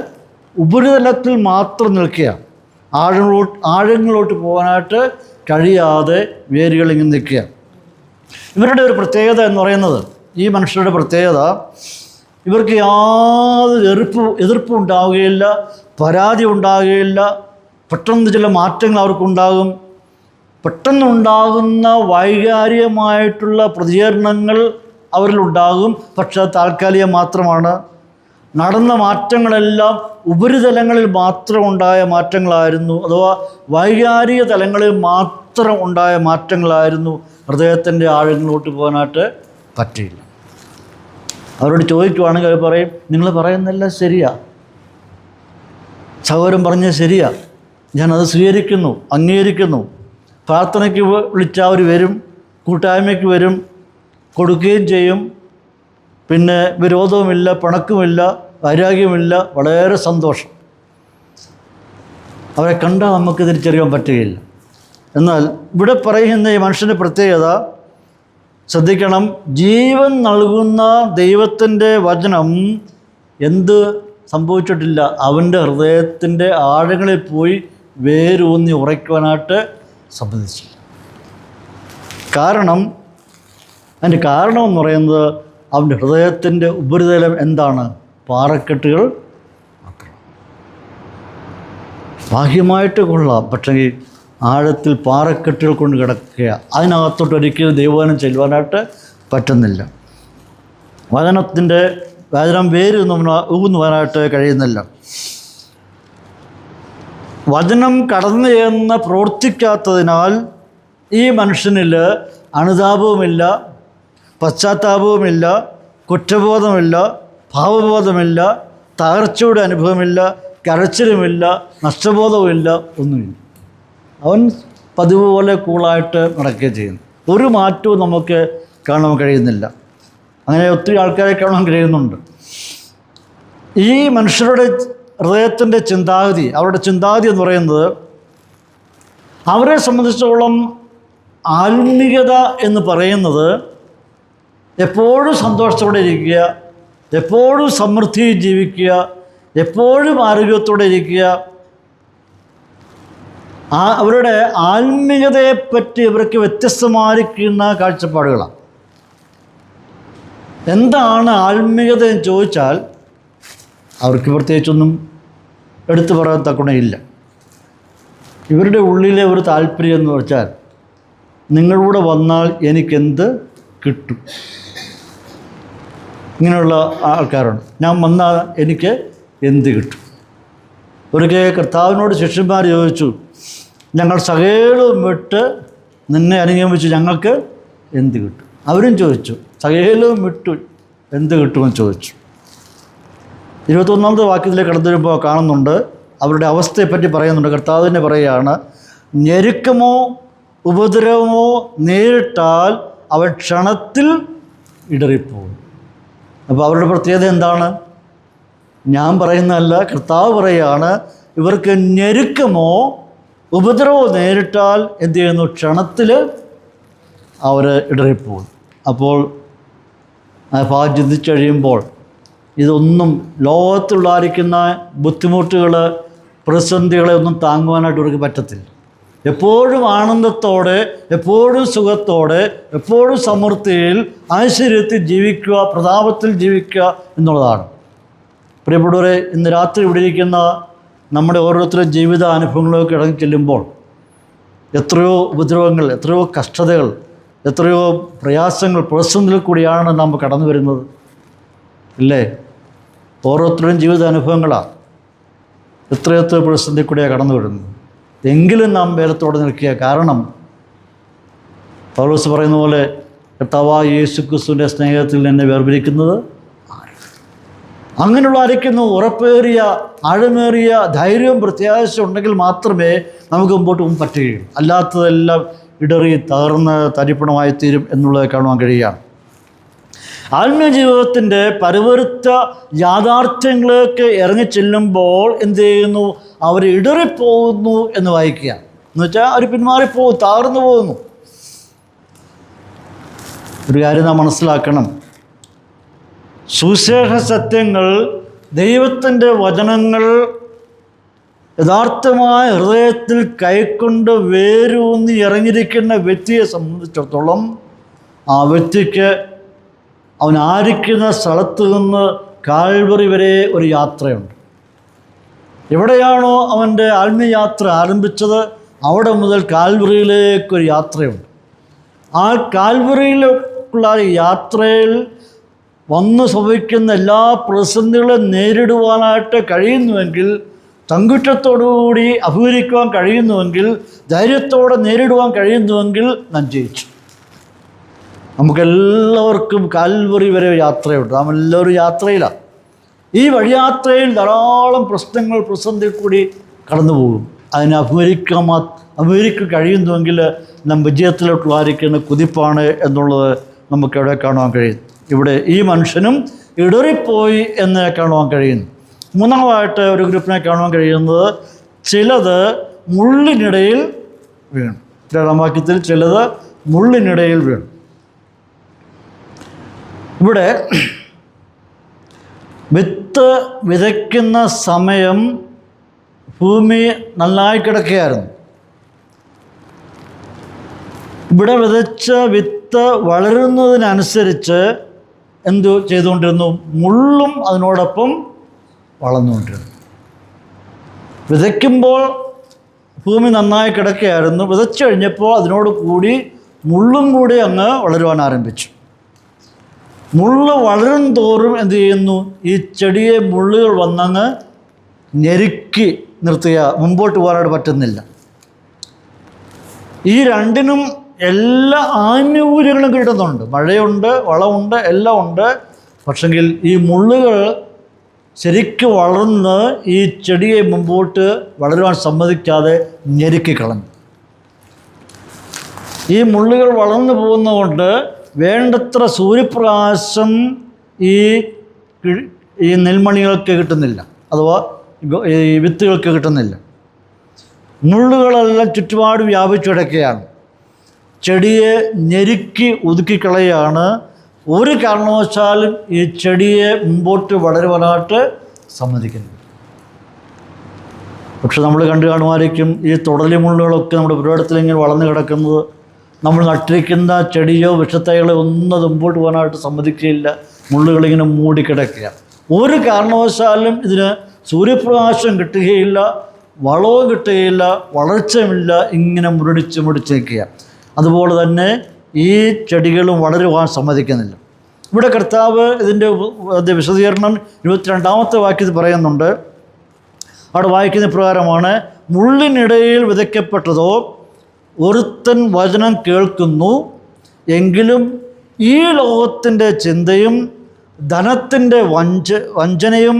ഉപരിതലത്തിൽ മാത്രം നിൽക്കുക, ആഴങ്ങളോട്ട് പോകാനായിട്ട് കഴിയാതെ വേരുകൾ ഇങ്ങനെ നിൽക്കുക. ഇവരുടെ ഒരു പ്രത്യേകത എന്ന് പറയുന്നത്, ഈ മനുഷ്യരുടെ പ്രത്യേകത, ഇവർക്ക് യാതൊരു എതിർപ്പും ഉണ്ടാവുകയില്ല, പരാതി ഉണ്ടാവുകയില്ല. പെട്ടെന്ന് ചില മാറ്റങ്ങൾ അവർക്കുണ്ടാകും. പെട്ടെന്നുണ്ടാകുന്ന വൈകാരികമായിട്ടുള്ള പ്രതികരണങ്ങൾ അവരിലുണ്ടാകും. പക്ഷെ താൽക്കാലികം മാത്രമാണ്. നടന്ന മാറ്റങ്ങളെല്ലാം ഉപരിതലങ്ങളിൽ മാത്രം ഉണ്ടായ മാറ്റങ്ങളായിരുന്നു, അഥവാ വൈകാരിക തലങ്ങളിൽ മാത്രം ഉണ്ടായ മാറ്റങ്ങളായിരുന്നു. ഹൃദയത്തിൻ്റെ ആഴങ്ങളിലോട്ട് പോകാനായിട്ട് പറ്റിയില്ല. അവരോട് ചോദിക്കുവാണെങ്കിൽ അവർ പറയും, നിങ്ങൾ പറയുന്നതെല്ലാം ശരിയാ, സഹോദരൻ പറഞ്ഞത് ശരിയാ, ഞാനത് സ്വീകരിക്കുന്നു, അംഗീകരിക്കുന്നു. പ്രാർത്ഥനയ്ക്ക് വിളിച്ചാൽ അവർ വരും, കൂട്ടായ്മയ്ക്ക് വരും, കൊടുക്കുകയും ചെയ്യും. പിന്നെ വിരോധവുമില്ല, പിണക്കുമില്ല, വൈരാഗ്യമില്ല, വളരെ സന്തോഷം. അവരെ കണ്ടാൽ നമുക്ക് തിരിച്ചറിയാൻ പറ്റുകയില്ല. എന്നാൽ ഇവിടെ പറയുന്ന ഈ മനുഷ്യൻ്റെ പ്രത്യേകത ശ്രദ്ധിക്കണം. ജീവൻ നൽകുന്ന ദൈവത്തിൻ്റെ വചനം എന്ത് സംഭവിച്ചിട്ടില്ല? അവൻ്റെ ഹൃദയത്തിൻ്റെ ആഴങ്ങളിൽ പോയി വേരൂന്നി ഉറയ്ക്കുവാനായിട്ട് സമ്മതിച്ചില്ല. അതിൻ്റെ കാരണം എന്ന് പറയുന്നത്, അവൻ്റെ ഹൃദയത്തിൻ്റെ ഉപരിതലം എന്താണ്? പാറക്കെട്ടുകൾ മാത്രം. ബാഹ്യമായിട്ട് കൊള്ളാം, പക്ഷേ ആഴത്തിൽ പാറക്കെട്ടുകൾ കൊണ്ട് കിടക്കുക. അതിനകത്തോട്ട് ഒരിക്കലും ദൈവവചനം ചെല്ലുവാനായിട്ട് പറ്റുന്നില്ല. വചനം ഊന്നുവാനായിട്ട് കഴിയുന്നില്ല. വചനം കടന്നു ചെന്ന് പ്രവർത്തിക്കാത്തതിനാൽ ഈ മനുഷ്യനിൽ അനുതാപവുമില്ല, പശ്ചാത്താപവുമില്ല, കുറ്റബോധമില്ല, ഭാവബോധമില്ല, തകർച്ചയുടെ അനുഭവമില്ല, കരച്ചിലുമില്ല, നഷ്ടബോധവുമില്ല, ഒന്നുമില്ല. അവൻ പതിവ് പോലെ കൂളായിട്ട് നടക്കുകയും ചെയ്യുന്നു. ഒരു മാറ്റവും നമുക്ക് കാണാൻ കഴിയുന്നില്ല. അങ്ങനെ ഒത്തിരി ആൾക്കാരെ കാണാൻ കഴിയുന്നുണ്ട്. ഈ മനുഷ്യരുടെ ഹൃദയത്തിൻ്റെ ചിന്താഗതി, അവരുടെ ചിന്താഗതി എന്ന് പറയുന്നത്, അവരെ സംബന്ധിച്ചിടത്തോളം ആത്മീയത എന്ന് പറയുന്നത് എപ്പോഴും സന്തോഷത്തോടെ ഇരിക്കുക, എപ്പോഴും സമൃദ്ധിയിൽ ജീവിക്കുക, എപ്പോഴും ആരോഗ്യത്തോടെ ഇരിക്കുക. അവരുടെ ആത്മീയതയെപ്പറ്റി ഇവർക്ക് വ്യത്യസ്തമായിരിക്കുന്ന കാഴ്ചപ്പാടുകളാണ്. എന്താണ് ആത്മീയത എന്ന് ചോദിച്ചാൽ അവർക്ക് പ്രത്യേകിച്ചൊന്നും എടുത്തു പറയാൻ തക്കണയില്ല. ഇവരുടെ ഉള്ളിലെ ഒരു താല്പര്യം എന്ന് വെച്ചാൽ, നിങ്ങളുടെ വന്നാൽ എനിക്കെന്ത് കിട്ടും? ഇങ്ങനെയുള്ള ആൾക്കാരുണ്ട്. ഞാൻ വന്നാൽ എനിക്ക് എന്ത് കിട്ടും? ഒരിക്കൽ കർത്താവിനോട് ശിഷ്യന്മാർ ചോദിച്ചു, ഞങ്ങൾ സകലവും വിട്ട് നിന്നെ അനുഗമിച്ചു, ഞങ്ങൾക്ക് എന്ത് കിട്ടും? അവരും ചോദിച്ചു, സകലവും വിട്ടു എന്ത് കിട്ടുമെന്ന് ചോദിച്ചു. 21-ാമത്തെ വാക്യത്തിലേക്ക് കടന്നു വരുമ്പോൾ കാണുന്നുണ്ട്, അവരുടെ അവസ്ഥയെപ്പറ്റി പറയുന്നുണ്ട്. കർത്താവ് തന്നെ പറയുകയാണ്, ഞെരുക്കമോ ഉപദ്രവമോ നേരിട്ടാൽ അവൻ ക്ഷണത്തിൽ ഇടറിപ്പോകും. അപ്പോൾ അവരുടെ പ്രത്യേകത എന്താണ്? ഞാൻ പറയുന്നതല്ല, കർത്താവ് പറയുകയാണ്, ഇവർക്ക് ഞെരുക്കമോ ഉപദ്രവമോ നേരിട്ടാൽ എന്ത് ചെയ്യുന്നു? ക്ഷണത്തിൽ അവർ ഇടറിപ്പോകും. അപ്പോൾ ചിന്തിച്ചു കഴിയുമ്പോൾ ഇതൊന്നും ലോകത്തുള്ളായിരിക്കുന്ന ബുദ്ധിമുട്ടുകൾ, പ്രതിസന്ധികളെ ഒന്നും താങ്ങുവാനായിട്ട് അവർക്ക് പറ്റത്തില്ല. എപ്പോഴും ആനന്ദത്തോടെ, എപ്പോഴും സുഖത്തോടെ, എപ്പോഴും സമൃദ്ധിയിൽ, ഐശ്വര്യത്തിൽ ജീവിക്കുക, പ്രതാപത്തിൽ ജീവിക്കുക എന്നുള്ളതാണ്. പ്രിയപ്പെട്ടവരെ, ഇന്ന് രാത്രി ഇവിടെ ഇരിക്കുന്ന നമ്മുടെ ഓരോരുത്തരുടെ ജീവിത അനുഭവങ്ങളിലേക്ക് ഇറങ്ങി ചെല്ലുമ്പോൾ എത്രയോ ഉപദ്രവങ്ങൾ, എത്രയോ കഷ്ടതകൾ, എത്രയോ പ്രയാസങ്ങൾ, പ്രതിസന്ധിയിൽ കൂടിയാണ് നാം കടന്നു വരുന്നത്, ഇല്ലേ? ഓരോരുത്തരുടെയും ജീവിത അനുഭവങ്ങളാണ്. എത്രയെത്ര പ്രതിസന്ധി കൂടിയാണ് കടന്നു വരുന്നത്. എങ്കിലും നാം വേലത്തോടെ നിൽക്കുക. കാരണം പൗലോസ് പറയുന്ന പോലെ, കർത്താവായ യേശു ക്രിസ്തുവിൻ്റെ സ്നേഹത്തിൽ എന്നെ വേർപിരിക്കുന്നത് അങ്ങനെയുള്ള ആയിരിക്കുന്നു. ഉറപ്പേറിയ, ആഴമേറിയ ധൈര്യവും പ്രത്യാശ ഉണ്ടെങ്കിൽ മാത്രമേ നമുക്ക് മുമ്പോട്ട് പോകാൻ പറ്റുകയുള്ളൂ. അല്ലാത്തതെല്ലാം ഇടറി തകർന്ന് തരിപ്പണമായി തീരും എന്നുള്ളത് കാണുവാൻ കഴിയുകയാണ്. ആത്മീയ ജീവിതത്തിൻ്റെ പരിവരുത്ത യാഥാർത്ഥ്യങ്ങളിലേക്ക് ഇറങ്ങിച്ചെല്ലുമ്പോൾ എന്ത് ചെയ്യുന്നു? അവർ ഇടറിപ്പോകുന്നു എന്ന് വായിക്കുക. എന്നുവെച്ചാൽ അവർ പിന്മാറിപ്പോകും, തകർന്നു പോകുന്നു. ഒരു കാര്യം നാം മനസ്സിലാക്കണം. സുവിശേഷ സത്യങ്ങൾ, ദൈവത്തിൻ്റെ വചനങ്ങൾ യഥാർത്ഥമായ ഹൃദയത്തിൽ കൈക്കൊണ്ട് വേരൂന്നി ഇറങ്ങിയിരിക്കുന്ന വ്യക്തിയെ സംബന്ധിച്ചിടത്തോളം ആ വ്യക്തിക്ക് അവൻ ആയിരിക്കുന്ന സ്ഥലത്ത് നിന്ന് കാൽവറി വരെ ഒരു യാത്രയുണ്ട്. എവിടെയാണോ അവൻ്റെ ആത്മീയ യാത്ര ആരംഭിച്ചത് അവിടെ മുതൽ കാൽവറിയിലേക്കൊരു യാത്രയുണ്ട്. ആ കാൽവറിയിലേക്കുള്ള യാത്രയിൽ വന്നു സംഭവിക്കുന്ന എല്ലാ പ്രതിസന്ധികളെ നേരിടുവാനായിട്ട് കഴിയുന്നുവെങ്കിൽ, തങ്കുറ്റത്തോടുകൂടി അഭിമുഖീകരിക്കുവാൻ കഴിയുന്നുവെങ്കിൽ, ധൈര്യത്തോടെ നേരിടുവാൻ കഴിയുന്നുവെങ്കിൽ നാം ജയിച്ചു. നമുക്കെല്ലാവർക്കും കാൽവറി വരെ യാത്രയുണ്ട്. നാം എല്ലാവരും യാത്രയിലാണ്. ഈ വഴിയാത്രയിൽ ധാരാളം പ്രശ്നങ്ങൾ, പ്രതിസന്ധി കൂടി കടന്നു പോകും. അതിനെ അഭിമുഖീകരിക്കാൻ കഴിയുന്നുവെങ്കിൽ നാം വിജയത്തിലോട്ടുള്ളായിരിക്കുന്ന കുതിപ്പാണ് എന്നുള്ളത് നമുക്കിവിടെ കാണുവാൻ കഴിയും. ഇവിടെ ഈ മനുഷ്യനും ഇടറിപ്പോയി എന്ന് കാണുവാൻ കഴിയുന്നു. മൂന്നാമതായിട്ട് ഒരു ഗ്രൂപ്പിനെ കാണുവാൻ കഴിയുന്നത്, ചിലത് മുള്ളിനിടയിൽ വീണു. രണ്ടാം വാക്യത്തിൽ ചിലത് മുള്ളിനിടയിൽ വീണു. ഇവിടെ വിത്ത് വിതയ്ക്കുന്ന സമയം ഭൂമി നന്നായി കിടക്കുകയായിരുന്നു. ഇവിടെ വിതച്ച വിത്ത് വളരുന്നതിനനുസരിച്ച് എന്തു ചെയ്തുകൊണ്ടിരുന്നു? മുള്ളും അതിനോടൊപ്പം വളർന്നുകൊണ്ടിരുന്നു. വിതയ്ക്കുമ്പോൾ ഭൂമി നന്നായി കിടക്കുകയായിരുന്നു. വിതച്ചു കഴിഞ്ഞപ്പോൾ അതിനോട് കൂടി മുള്ളും കൂടി അങ്ങ് വളരുവാൻ ആരംഭിച്ചു. മുള്ള് വളരും തോറും എന്ത് ചെയ്യുന്നു? ഈ ചെടിയെ മുള്ളുകൾ വന്നങ്ങ് ഞെരുക്കി നിർത്തുക. മുമ്പോട്ട് പോകാനായിട്ട് പറ്റുന്നില്ല. ഈ രണ്ടിനും എല്ലാ ആനുകൂല്യങ്ങളും കിട്ടുന്നുണ്ട്. മഴയുണ്ട്, വളമുണ്ട്, എല്ലാം ഉണ്ട്. പക്ഷെങ്കിൽ ഈ മുള്ളുകൾ ശരിക്കും വളർന്ന് ഈ ചെടിയെ മുമ്പോട്ട് വളരുവാൻ സമ്മതിക്കാതെ ഞെരുക്കിക്കളഞ്ഞു. ഈ മുള്ളുകൾ വളർന്നു പോകുന്നതുകൊണ്ട് വേണ്ടത്ര സൂര്യപ്രകാശം ഈ നെൽമണികൾക്ക് കിട്ടുന്നില്ല, അഥവാ ഈ വിത്തുകൾക്ക് കിട്ടുന്നില്ല. മുള്ളുകളെല്ലാം ചുറ്റുപാട് വ്യാപിച്ചു കിടക്കുകയാണ്. ചെടിയെ ഞെരുക്കി ഒതുക്കിക്കളയാണ്. ഒരു കാരണവശാലും ഈ ചെടിയെ മുമ്പോട്ട് വളരുവാനായിട്ട് സമ്മതിക്കുന്നു. പക്ഷെ നമ്മൾ കണ്ടു കാണുമായിരിക്കും, ഈ തുടലി മുള്ളുകളൊക്കെ നമ്മുടെ പുരയിടത്തിൽ ഇങ്ങനെ വളർന്നു കിടക്കുന്നത്. നമ്മൾ നട്ടിരിക്കുന്ന ചെടിയോ വൃക്ഷത്തൈകളോ ഒന്നും അത് മുമ്പോട്ട് പോകാനായിട്ട് സമ്മതിക്കുകയില്ല. മുള്ളുകളിങ്ങനെ മൂടിക്കിടക്കുക. ഒരു കാരണവശാലും ഇതിന് സൂര്യപ്രകാശം കിട്ടുകയില്ല, വളവും കിട്ടുകയില്ല, വളർച്ചയുമില്ല. ഇങ്ങനെ മുരടിച്ച് നിൽക്കുക. അതുപോലെ തന്നെ ഈ ചെടികളും വളരുവാൻ സമ്മതിക്കുന്നില്ല. ഇവിടെ കർത്താവ് ഇതിൻ്റെ വിശദീകരണം 22-ാമത്തെ വാക്യത്തിൽ പറയുന്നുണ്ട്. അവിടെ വായിക്കുന്ന പ്രകാരമാണ്, മുള്ളിനിടയിൽ വിതയ്ക്കപ്പെട്ടതോ ഒരുത്തൻ വചനം കേൾക്കുന്നു, എങ്കിലും ഈ ലോകത്തിൻ്റെ ചിന്തയും ധനത്തിൻ്റെ വഞ്ചനയും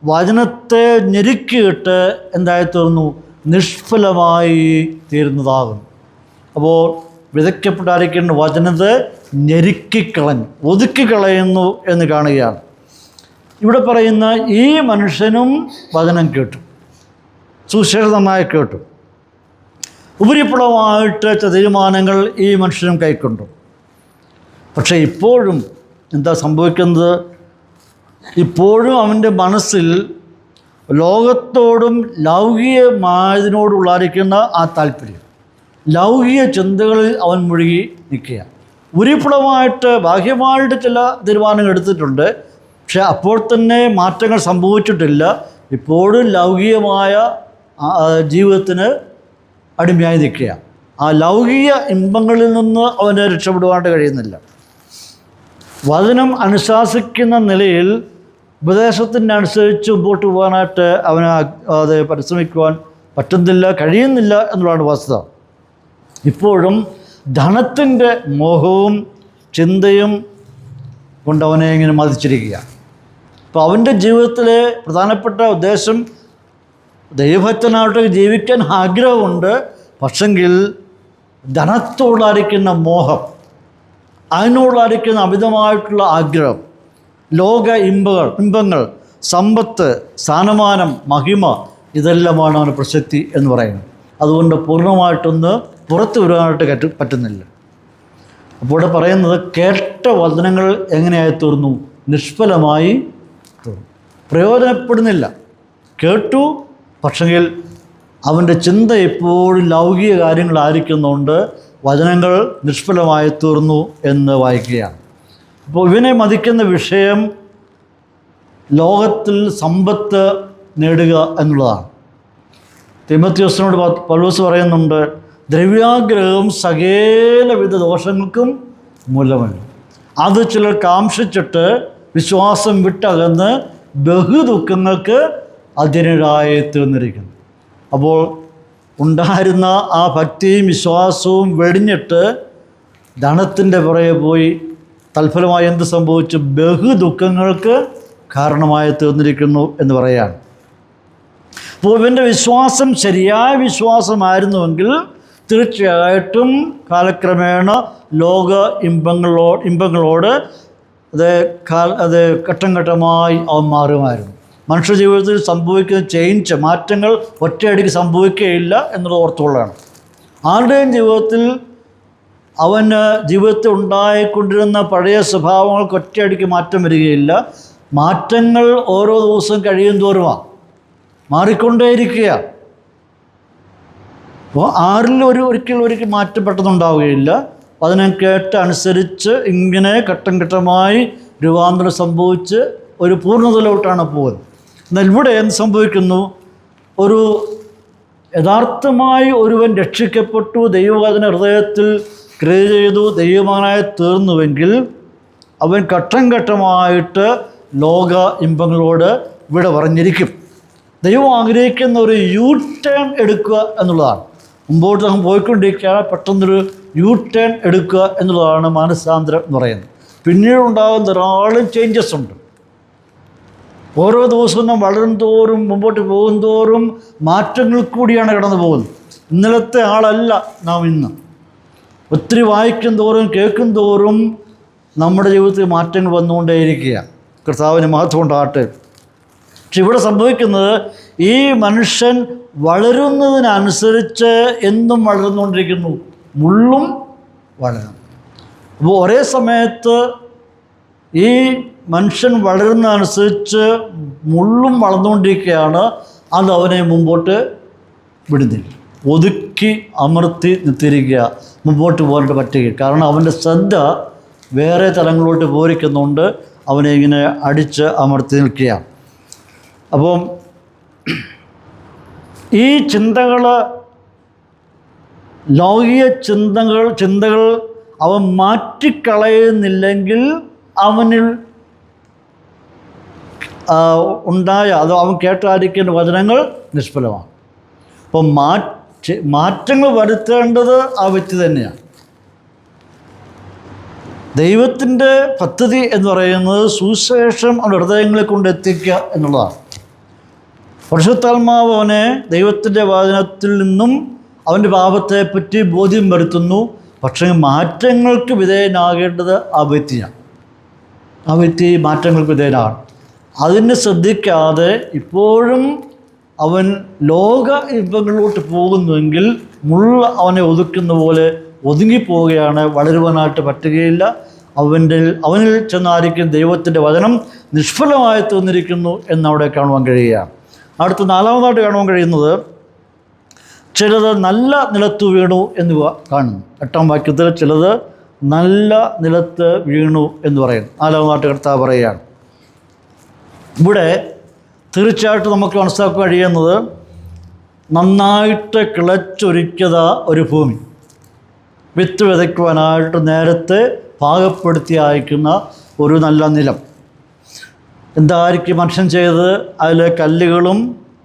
വചനത്തെ ഞെരുക്കിയിട്ട് എന്തായി തീർന്നു? നിഷ്ഫലമായി തീരുന്നതാകുന്നു. അപ്പോൾ വിതയ്ക്കപ്പെട്ടായിരിക്കുന്ന വചനത്തെ ഞെരുക്കിക്കളഞ്ഞു, ഒതുക്കിക്കളയുന്നു എന്ന് കാണുകയാണ്. ഇവിടെ പറയുന്ന ഈ മനുഷ്യനും വചനം കേട്ടു, സുവിശേഷം നന്നായി കേട്ടു. ഉപരിപ്ലവമായിട്ട് ചില തീരുമാനങ്ങൾ ഈ മനുഷ്യനും കൈക്കൊണ്ടു. പക്ഷേ ഇപ്പോഴും എന്താ സംഭവിക്കുന്നത്? ഇപ്പോഴും അവൻ്റെ മനസ്സിൽ ലോകത്തോടും ലൗകികമായതിനോടുള്ളായിരിക്കുന്ന ആ താല്പര്യം, ലൗകിക ചിന്തകളിൽ അവൻ മുഴുകി നിൽക്കുക. ഉരിപ്പുളമായിട്ട് ബാഹ്യമായിട്ട് ചില തീരുമാനങ്ങൾ എടുത്തിട്ടുണ്ട്, പക്ഷെ അപ്പോൾ തന്നെ മാറ്റങ്ങൾ സംഭവിച്ചിട്ടില്ല. ഇപ്പോഴും ലൗകികമായ ജീവിതത്തിന് അടിമയായി നിൽക്കുക. ആ ലൗകിക ഇമ്പങ്ങളിൽ നിന്ന് അവന് രക്ഷപ്പെടുവാനായിട്ട് കഴിയുന്നില്ല. വചനം അനുശാസിക്കുന്ന നിലയിൽ ഉപദേശത്തിനനുസരിച്ച് മുമ്പോട്ട് പോകാനായിട്ട് അവന് അത് പരിശ്രമിക്കുവാൻ പറ്റുന്നില്ല, കഴിയുന്നില്ല എന്നുള്ളതാണ് വസ്തുത. ഇപ്പോഴും ധനത്തിൻ്റെ മോഹവും ചിന്തയും കൊണ്ടവനെ ഇങ്ങനെ മതിച്ചിരിക്കുക. അപ്പോൾ അവൻ്റെ ജീവിതത്തിലെ പ്രധാനപ്പെട്ട ഉദ്ദേശം ദൈവഭക്തനായിട്ട് ജീവിക്കാൻ ആഗ്രഹമുണ്ട്, പക്ഷെങ്കിൽ ധനത്തോടായിരിക്കുന്ന മോഹം, അതിനോടായിരിക്കുന്ന അമിതമായിട്ടുള്ള ആഗ്രഹം, ലോക ഇമ്പങ്ങൾ, സമ്പത്ത്, സ്ഥാനമാനം, മഹിമ, ഇതെല്ലാമാണ് അവന് പ്രസക്തി എന്ന് പറയുന്നത്. അതുകൊണ്ട് പൂർണ്ണമായിട്ടൊന്ന് പുറത്തു വരാനായിട്ട് പറ്റുന്നില്ല. അപ്പോൾ ഇവിടെ പറയുന്നത് കേട്ട വചനങ്ങൾ എങ്ങനെയായി തീർന്നു? നിഷ്ഫലമായി തീർന്നു, പ്രയോജനപ്പെടുന്നില്ല. കേട്ടു, പക്ഷെങ്കിൽ അവൻ്റെ ചിന്ത എപ്പോഴും ലൗകിക കാര്യങ്ങളായിരിക്കുന്നുണ്ട്, വചനങ്ങൾ നിഷ്ഫലമായി തീർന്നു എന്ന് വായിക്കുകയാണ്. അപ്പോൾ ഇവനെ മതിക്കുന്ന വിഷയം ലോകത്തിൽ സമ്പത്ത് നേടുക എന്നുള്ളതാണ്. തിമോഥെയോസിനോട് പൗലോസ് പറയുന്നുണ്ട്, ദ്രവ്യാഗ്രഹം സകലവിധ ദോഷങ്ങൾക്കും മൂലമല്ല. അത് ചിലർ കാംക്ഷിച്ചിട്ട് വിശ്വാസം വിട്ടകന്ന് ബഹുദുഃഖങ്ങൾക്ക് അധീനരായി തീർന്നിരിക്കുന്നു. അപ്പോൾ ഉണ്ടായിരുന്ന ആ ഭക്തിയും വിശ്വാസവും വെടിഞ്ഞിട്ട് ധനത്തിൻ്റെ പുറകെ പോയി തൽഫലമായി എന്ത് സംഭവിച്ചു? ബഹുദുഃഖങ്ങൾക്ക് കാരണമായി തീർന്നിരിക്കുന്നു എന്ന് പറയുകയാണ്. അപ്പോൾ ഇവൻ്റെ വിശ്വാസം ശരിയായ വിശ്വാസമായിരുന്നുവെങ്കിൽ തീർച്ചയായിട്ടും കാലക്രമേണ ലോക ഇമ്പങ്ങളോട് അത് ഘട്ടം ഘട്ടമായി അവൻ മാറുമായിരുന്നു. മനുഷ്യ ജീവിതത്തിൽ സംഭവിക്കുന്ന മാറ്റങ്ങൾ ഒറ്റയടിക്ക് സംഭവിക്കുകയില്ല എന്നുള്ളത് ഓർത്തുകൊള്ളാണ്. ആരുടെയും ജീവിതത്തിൽ അവന് ജീവിതത്തിൽ ഉണ്ടായിക്കൊണ്ടിരുന്ന പഴയ സ്വഭാവങ്ങൾക്ക് ഒറ്റയടിക്ക് മാറ്റം വരികയില്ല. മാറ്റങ്ങൾ ഓരോ ദിവസവും കഴിയും തോറുമാണ്, മാറിക്കൊണ്ടേയിരിക്കുക. അപ്പോൾ ആരിൽ ഒരിക്കൽ മാറ്റം പെട്ടെന്നുണ്ടാവുകയില്ല. അതിനെ കേട്ടനുസരിച്ച് ഇങ്ങനെ ഘട്ടം ഘട്ടമായി രൂപാന്തരം സംഭവിച്ച് ഒരു പൂർണ്ണതയിലോട്ടാണ് പോകുന്നത്. എന്നാൽ ഇവിടെ എന്ത് സംഭവിക്കുന്നു? ഒരു യഥാർത്ഥമായി ഒരുവൻ രക്ഷിക്കപ്പെട്ടു, ദൈവവചന ഹൃദയത്തിൽ ക്രിയ ചെയ്തു, ദൈവമകനായി തീർന്നുവെങ്കിൽ അവൻ ഘട്ടം ഘട്ടമായിട്ട് ലോക ഇമ്പങ്ങളോട് വിട പറഞ്ഞിരിക്കും. ദൈവം ആഗ്രഹിക്കുന്ന ഒരു ടേൺ എടുക്കുക എന്നുള്ളതാണ്. മുമ്പോട്ട് നമ്മൾ പോയിക്കൊണ്ടിരിക്കുകയാണ്, പെട്ടെന്നൊരു ടേൺ എടുക്കുക എന്നുള്ളതാണ് മാനസാന്തരം എന്ന് പറയുന്നത്. പിന്നീട് ഉണ്ടാകുന്ന ധാരാളം ചേഞ്ചസ് ഉണ്ട്. ഓരോ ദിവസവും നാം വളരും തോറും, മുമ്പോട്ട് പോകും തോറും മാറ്റങ്ങൾ കൂടിയാണ് കടന്നു പോകുന്നത്. ഇന്നലത്തെ ആളല്ല നാം ഇന്ന്. ഒത്തിരി വായിക്കും തോറും കേൾക്കും തോറും നമ്മുടെ ജീവിതത്തിൽ മാറ്റങ്ങൾ വന്നുകൊണ്ടേയിരിക്കുക. കർത്താവിന് മഹത്വം ഉണ്ടാകട്ടെ. പക്ഷെ ഇവിടെ സംഭവിക്കുന്നത്, ഈ മനുഷ്യൻ വളരുന്നതിനനുസരിച്ച് എന്നും വളർന്നുകൊണ്ടിരിക്കുന്നു, മുള്ളും വളരണം. അപ്പോൾ ഒരേ സമയത്ത് ഈ മനുഷ്യൻ വളരുന്നതനുസരിച്ച് മുള്ളും വളർന്നുകൊണ്ടിരിക്കുകയാണ്. അത് അവനെ മുമ്പോട്ട് വിടുന്നില്ല. ഒതുക്കി അമർത്തി നിർത്തിയിരിക്കുക, മുമ്പോട്ട് പോകാനായിട്ട് പറ്റുക. കാരണം അവൻ്റെ ശ്രദ്ധ വേറെ തലങ്ങളിലോട്ട് പോരിക്കുന്നുണ്ട്, അവനെ ഇങ്ങനെ അടിച്ച് അമർത്തി നിൽക്കുക. അപ്പം ഈ ചിന്തകൾ, ലൗകിക ചിന്തകൾ അവൻ മാറ്റിക്കളയുന്നില്ലെങ്കിൽ അവനിൽ അവൻ കേട്ടായിരിക്കേണ്ട വചനങ്ങൾ നിഷ്ഫലമാണ്. അപ്പം മാറ്റങ്ങൾ വരുത്തേണ്ടത് ആ വ്യക്തി തന്നെയാണ്. ദൈവത്തിൻ്റെ പദ്ധതി എന്ന് പറയുന്നത് സുവിശേഷം അവൻ്റെ ഹൃദയങ്ങളെ കൊണ്ട് എത്തിക്കുക എന്നുള്ളതാണ്. പരിശുദ്ധാത്മാവ് അവനെ ദൈവത്തിൻ്റെ വചനത്തിൽ നിന്നും അവൻ്റെ പാപത്തെപ്പറ്റി ബോധ്യം വരുത്തുന്നു. പക്ഷേ മാറ്റങ്ങൾക്ക് വിധേയനാകേണ്ടത് ആ വ്യക്തിയാണ്. ആ വ്യക്തി മാറ്റങ്ങൾക്ക് വിധേയനാണ്. അതിനെ ശ്രദ്ധിക്കാതെ ഇപ്പോഴും അവൻ ലോക ഇമ്പങ്ങളിലോട്ട് പോകുന്നുവെങ്കിൽ മുള്ള അവനെ ഒതുക്കുന്ന പോലെ ഒതുങ്ങിപ്പോവുകയാണ്. വളരുവാനായിട്ട് പറ്റുകയില്ല. അവനിൽ ചെന്നായിരിക്കും ദൈവത്തിൻ്റെ വചനം നിഷ്ഫലമായി തീർന്നിരിക്കുന്നു എന്നവിടെ കാണുവാൻ കഴിയുകയാണ്. അടുത്ത 4-ാമതായിട്ട് കാണുവാൻ കഴിയുന്നത് ചിലത് നല്ല നിലത്ത് വീണു എന്ന് കാണുന്നു. 8-ാം വാക്യത്തിൽ ചിലത് നല്ല നിലത്ത് വീണു എന്ന് പറയുന്നു. 4-ാമതായിട്ട് കർത്താവ് പറയുകയാണ്. ഇവിടെ തീർച്ചയായിട്ടും നമുക്ക് മനസ്സിലാക്കാൻ കഴിയുന്നത് നന്നായിട്ട് കിളച്ചൊരുക്കിയത ഒരു ഭൂമി, വിത്ത് വിതയ്ക്കുവാനായിട്ട് നേരത്തെ പാകപ്പെടുത്തി അയക്കുന്ന ഒരു നല്ല നിലം. എന്തായിരിക്കും മനുഷ്യൻ ചെയ്തത്? അതിൽ കല്ലുകളും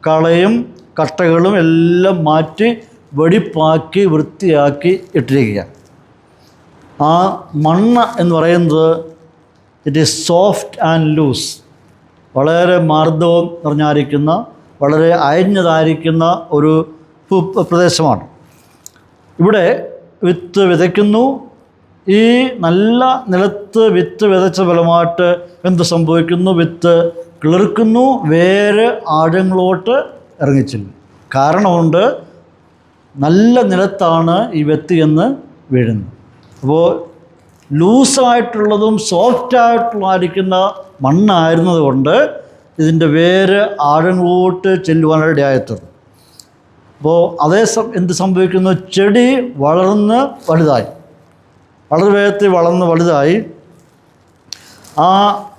കളയും കട്ടകളും എല്ലാം മാറ്റി വെടിപ്പാക്കി വൃത്തിയാക്കി ഇട്ടിരിക്കുക. ആ മണ്ണ് എന്ന് പറയുന്നത് it is soft and loose, വളരെ മാർദ്ദവം നിറഞ്ഞായിരിക്കുന്ന, വളരെ അയഞ്ഞതായിരിക്കുന്ന ഒരു പ്രദേശമാണ്. ഇവിടെ വിത്ത് വിതയ്ക്കുന്നു. ഈ നല്ല നിലത്ത് വിത്ത് വിതച്ച ഫലമായിട്ട് എന്ത് സംഭവിക്കുന്നു? വിത്ത് കിളിർക്കുന്നു, വേര് ആഴങ്ങളോട്ട് ഇറങ്ങിച്ചില്ല. കാരണമുണ്ട്, നല്ല നിലത്താണ് ഈ വിത്ത് എന്ന് വീഴുന്നത്. അപ്പോൾ ലൂസായിട്ടുള്ളതും സോഫ്റ്റായിട്ടുള്ളതായിരിക്കുന്ന മണ്ണായിരുന്നത് കൊണ്ട് ഇതിൻ്റെ വേര് ആഴങ്ങളോട്ട് ചെല്ലുവാനിടയായിട്ടുണ്ട്. അപ്പോൾ എന്ത് സംഭവിക്കുന്നു? ചെടി വളർന്ന് വലുതായി, വളരെ വേഗത്തിൽ വളർന്ന് വലുതായി. ആ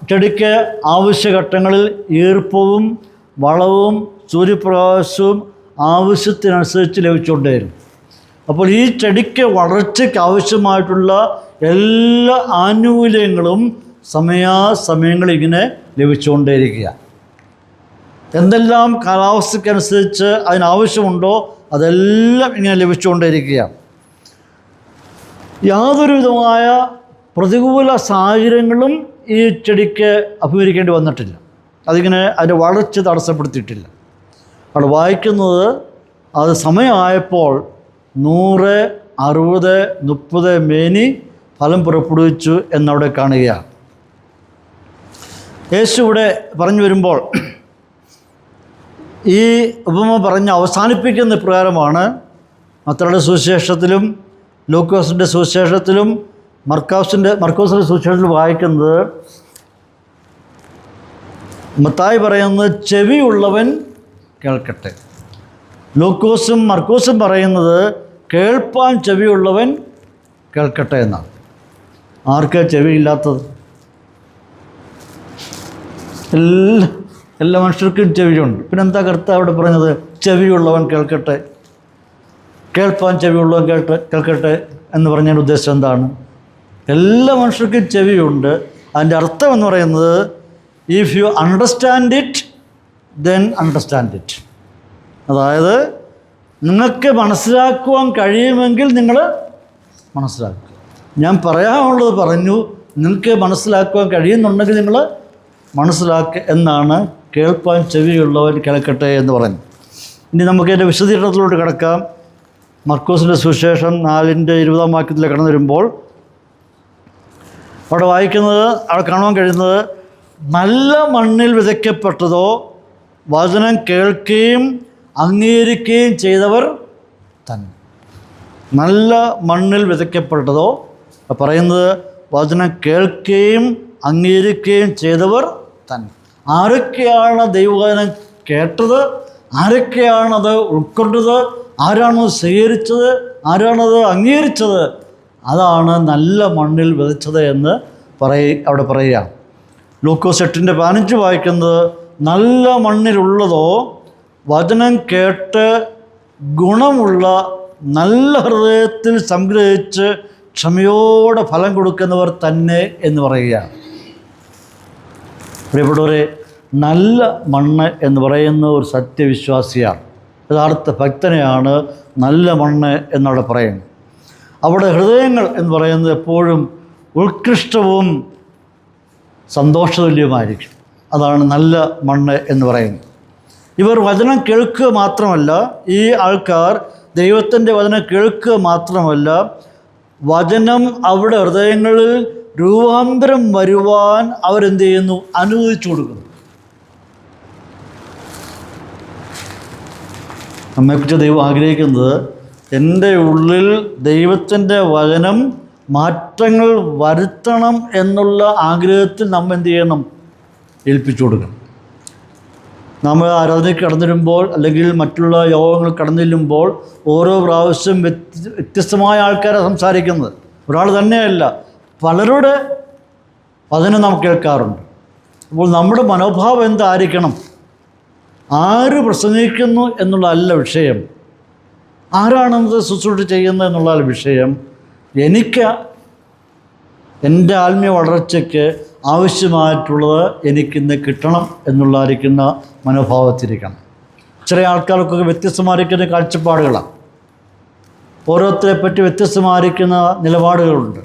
ചെടിക്ക് ആവശ്യഘട്ടങ്ങളിൽ ഈർപ്പവും വളവും സൂര്യപ്രകാശവും ആവശ്യത്തിനനുസരിച്ച് ലഭിച്ചുകൊണ്ടേരും. അപ്പോൾ ഈ ചെടിക്ക് വളർച്ചയ്ക്ക് ആവശ്യമായിട്ടുള്ള എല്ലാ ആനുകൂല്യങ്ങളും സമയാസമയങ്ങളിൽ ഇങ്ങനെ ലഭിച്ചുകൊണ്ടേയിരിക്കുക. എന്തെല്ലാം കാലാവസ്ഥയ്ക്കനുസരിച്ച് അതിനാവശ്യമുണ്ടോ അതെല്ലാം ഇങ്ങനെ ലഭിച്ചുകൊണ്ടേയിരിക്കുക. യാതൊരു വിധമായ പ്രതികൂല സാഹചര്യങ്ങളും ഈ ചെടിക്ക് അഭിമുഖീകരിക്കേണ്ടി വന്നിട്ടില്ല. അതിങ്ങനെ അതിൻ്റെ വളർച്ച തടസ്സപ്പെടുത്തിയിട്ടില്ല. അവിടെ വായിക്കുന്നത് അത് സമയമായപ്പോൾ 100, 60, 30 മേനി ഫലം പുറപ്പെടുവിച്ചു എന്നവിടെ കാണുകയാണ്. യേശു ഇവിടെ പറഞ്ഞു വരുമ്പോൾ ഈ ഉപമ പറഞ്ഞ് അവസാനിപ്പിക്കുന്ന പ്രകാരമാണ് മത്തായിയുടെ സുവിശേഷത്തിലും ലൂക്കോസിൻ്റെ സുവിശേഷത്തിലും മർക്കോസിൻ്റെ സുവിശേഷത്തിലും വായിക്കുന്നത്. മത്തായി പറയുന്നത് ചെവിയുള്ളവൻ കേൾക്കട്ടെ. ലൂക്കോസും മർക്കോസും പറയുന്നത് കേൾപ്പാൻ ചെവിയുള്ളവൻ കേൾക്കട്ടെ എന്നാണ്. ആർക്ക് ചെവിയില്ലാത്തത്? എല്ലാ മനുഷ്യർക്കും ചെവിയുണ്ട്. പിന്നെന്താ കർത്താവ് അവിടെ പറഞ്ഞത്? ചെവിയുള്ളവൻ കേൾക്കട്ടെ, കേൾപ്പാൻ ചെവിയുള്ളവൻ കേൾക്കട്ടെ എന്ന് പറഞ്ഞതിൻ്റെ ഉദ്ദേശം എന്താണ്? എല്ലാ മനുഷ്യർക്കും ചെവിയുണ്ട്. അതിൻ്റെ അർത്ഥം എന്ന് പറയുന്നത് if you understand it then understand it. അതായത് നിങ്ങൾക്ക് മനസ്സിലാക്കുവാൻ കഴിയുമെങ്കിൽ നിങ്ങൾ മനസ്സിലാക്കുക. ഞാൻ പറയാനുള്ളത് പറഞ്ഞു, നിങ്ങൾക്ക് മനസ്സിലാക്കുവാൻ കഴിയുന്നുണ്ടെങ്കിൽ നിങ്ങൾ മനസ്സിലാക്കുക എന്നാണ് കേൾപ്പാൻ ചെവിയുള്ളവൻ കേൾക്കട്ടെ എന്ന് പറഞ്ഞു. ഇനി നമുക്ക് അതിൻ്റെ വിശദീകരണത്തിലോട്ട് കിടക്കാം. മർക്കോസിൻ്റെ സുവിശേഷം 4:20 വാക്യത്തിൽ കടന്നു വരുമ്പോൾ അവിടെ വായിക്കുന്നത്, അവിടെ കാണുവാൻ കഴിയുന്നത് നല്ല മണ്ണിൽ വിതയ്ക്കപ്പെട്ടതോ വചനം കേൾക്കുകയും അംഗീകരിക്കുകയും ചെയ്തവർ തന്നെ. നല്ല മണ്ണിൽ വിതയ്ക്കപ്പെട്ടതോ പറയുന്നത് വചനം കേൾക്കുകയും അംഗീകരിക്കുകയും ചെയ്തവർ തന്നെ. ആരൊക്കെയാണ് ദൈവവചനം കേട്ടത്? ആരൊക്കെയാണത് ഉൾക്കൊണ്ടത്? ആരാണത് സ്വീകരിച്ചത്? ആരാണത് അംഗീകരിച്ചത്? അതാണ് നല്ല മണ്ണിൽ വിതച്ചത് എന്ന് അവിടെ പറയുക. ലൂക്കോസ് 8:15 വായിക്കുന്നത് നല്ല മണ്ണിലുള്ളതോ വചനം കേട്ട് ഗുണമുള്ള നല്ല ഹൃദയത്തിൽ സംഗ്രഹിച്ച് ക്ഷമയോടെ ഫലം കൊടുക്കുന്നവർ തന്നെ എന്ന് പറയുകയാണ്. പ്രിയപ്പെട്ടവരെ, നല്ല മണ്ണ് എന്ന് പറയുന്ന ഒരു സത്യവിശ്വാസിയാണ്, യഥാർത്ഥ ഭക്തനെയാണ് നല്ല മണ്ണ് എന്നവിടെ പറയുന്നത്. അവിടെ ഹൃദയങ്ങൾ എന്ന് പറയുന്നത് എപ്പോഴും ഉത്കൃഷ്ടവും സന്തോഷതുല്യവുമായിരിക്കും. അതാണ് നല്ല മണ്ണ് എന്ന് പറയുന്നത്. ഇവർ വചനം കേൾക്കുക മാത്രമല്ല, ഈ ആൾക്കാർ ദൈവത്തിൻ്റെ വചനം കേൾക്കുക മാത്രമല്ല, വചനം അവിടെ ഹൃദയങ്ങളിൽ രൂപാന്തരം വരുവാൻ അവരെന്ത് ചെയ്യുന്നു? അനുവദിച്ചു കൊടുക്കുന്നു. നമ്മെക്കുറിച്ച് ദൈവം ആഗ്രഹിക്കുന്നത് എൻ്റെ ഉള്ളിൽ ദൈവത്തിൻ്റെ വചനം മാറ്റങ്ങൾ വരുത്തണം എന്നുള്ള ആഗ്രഹത്തിൽ നമ്മൾ എന്ത് ചെയ്യണം? ഏൽപ്പിച്ചു കൊടുക്കണം. നാം ആരാധനയ്ക്ക് കടന്നു വരുമ്പോൾ അല്ലെങ്കിൽ മറ്റുള്ള യോഗങ്ങൾ കടന്നു ചെല്ലുമ്പോൾ ഓരോ പ്രാവശ്യം വ്യത്യസ്തമായ ആൾക്കാരെ സംസാരിക്കുന്നത്, ഒരാൾ തന്നെയല്ല, പലരുടെ വചനം നാം കേൾക്കാറുണ്ട്. അപ്പോൾ നമ്മുടെ മനോഭാവം എന്തായിരിക്കണം? ആര് പ്രസംഗിക്കുന്നു എന്നുള്ളതല്ല വിഷയം, ആരാണെന്നത് ശുശ്രൂഷ ചെയ്യുന്നത് എന്നുള്ള വിഷയം. എനിക്ക് എൻ്റെ ആത്മീയ വളർച്ചയ്ക്ക് ആവശ്യമായിട്ടുള്ളത് എനിക്കിന്ന് കിട്ടണം എന്നുള്ളതായിരിക്കുന്ന മനോഭാവത്തിരിക്കണം. ചില ആൾക്കാർക്കൊക്കെ വ്യത്യസ്തമായിരിക്കുന്ന കാഴ്ചപ്പാടുകളാണ്, ഓരോരുത്തരെ പറ്റി വ്യത്യസ്തമായിരിക്കുന്ന നിലപാടുകളുണ്ട്,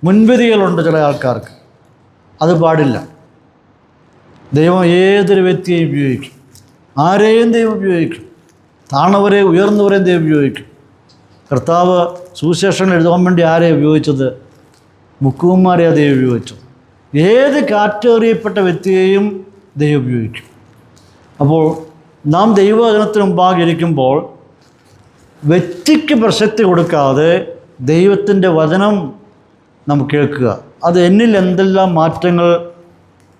മുൻവിധികളുണ്ട് ചില ആൾക്കാർക്ക്. അത് പാടില്ല. ദൈവം ഏതൊരു വ്യക്തിയെയും ഉപയോഗിക്കും, ആരെയും ദൈവം ഉപയോഗിക്കും, താണവരെ ഉയർന്നവരെയും ദൈവം ഉപയോഗിക്കും. കർത്താവ് സുവിശേഷങ്ങൾ എഴുതാൻ വേണ്ടി ആരെയാണ് ഉപയോഗിച്ചത്? മുക്കുവന്മാരെയാണ് ദൈവം ഉപയോഗിച്ചത്. ഏത് കാറ്റേറിയപ്പെട്ട വ്യക്തിയെയും ദൈവം ഉപയോഗിക്കും. അപ്പോൾ നാം ദൈവവചനത്തിന് മുമ്പാകെ ഇരിക്കുമ്പോൾ വ്യക്തിക്ക് പ്രസക്തി കൊടുക്കാതെ ദൈവത്തിൻ്റെ വചനം നാം കേൾക്കുക. അത് എന്നിൽ എന്തെല്ലാം മാറ്റങ്ങൾ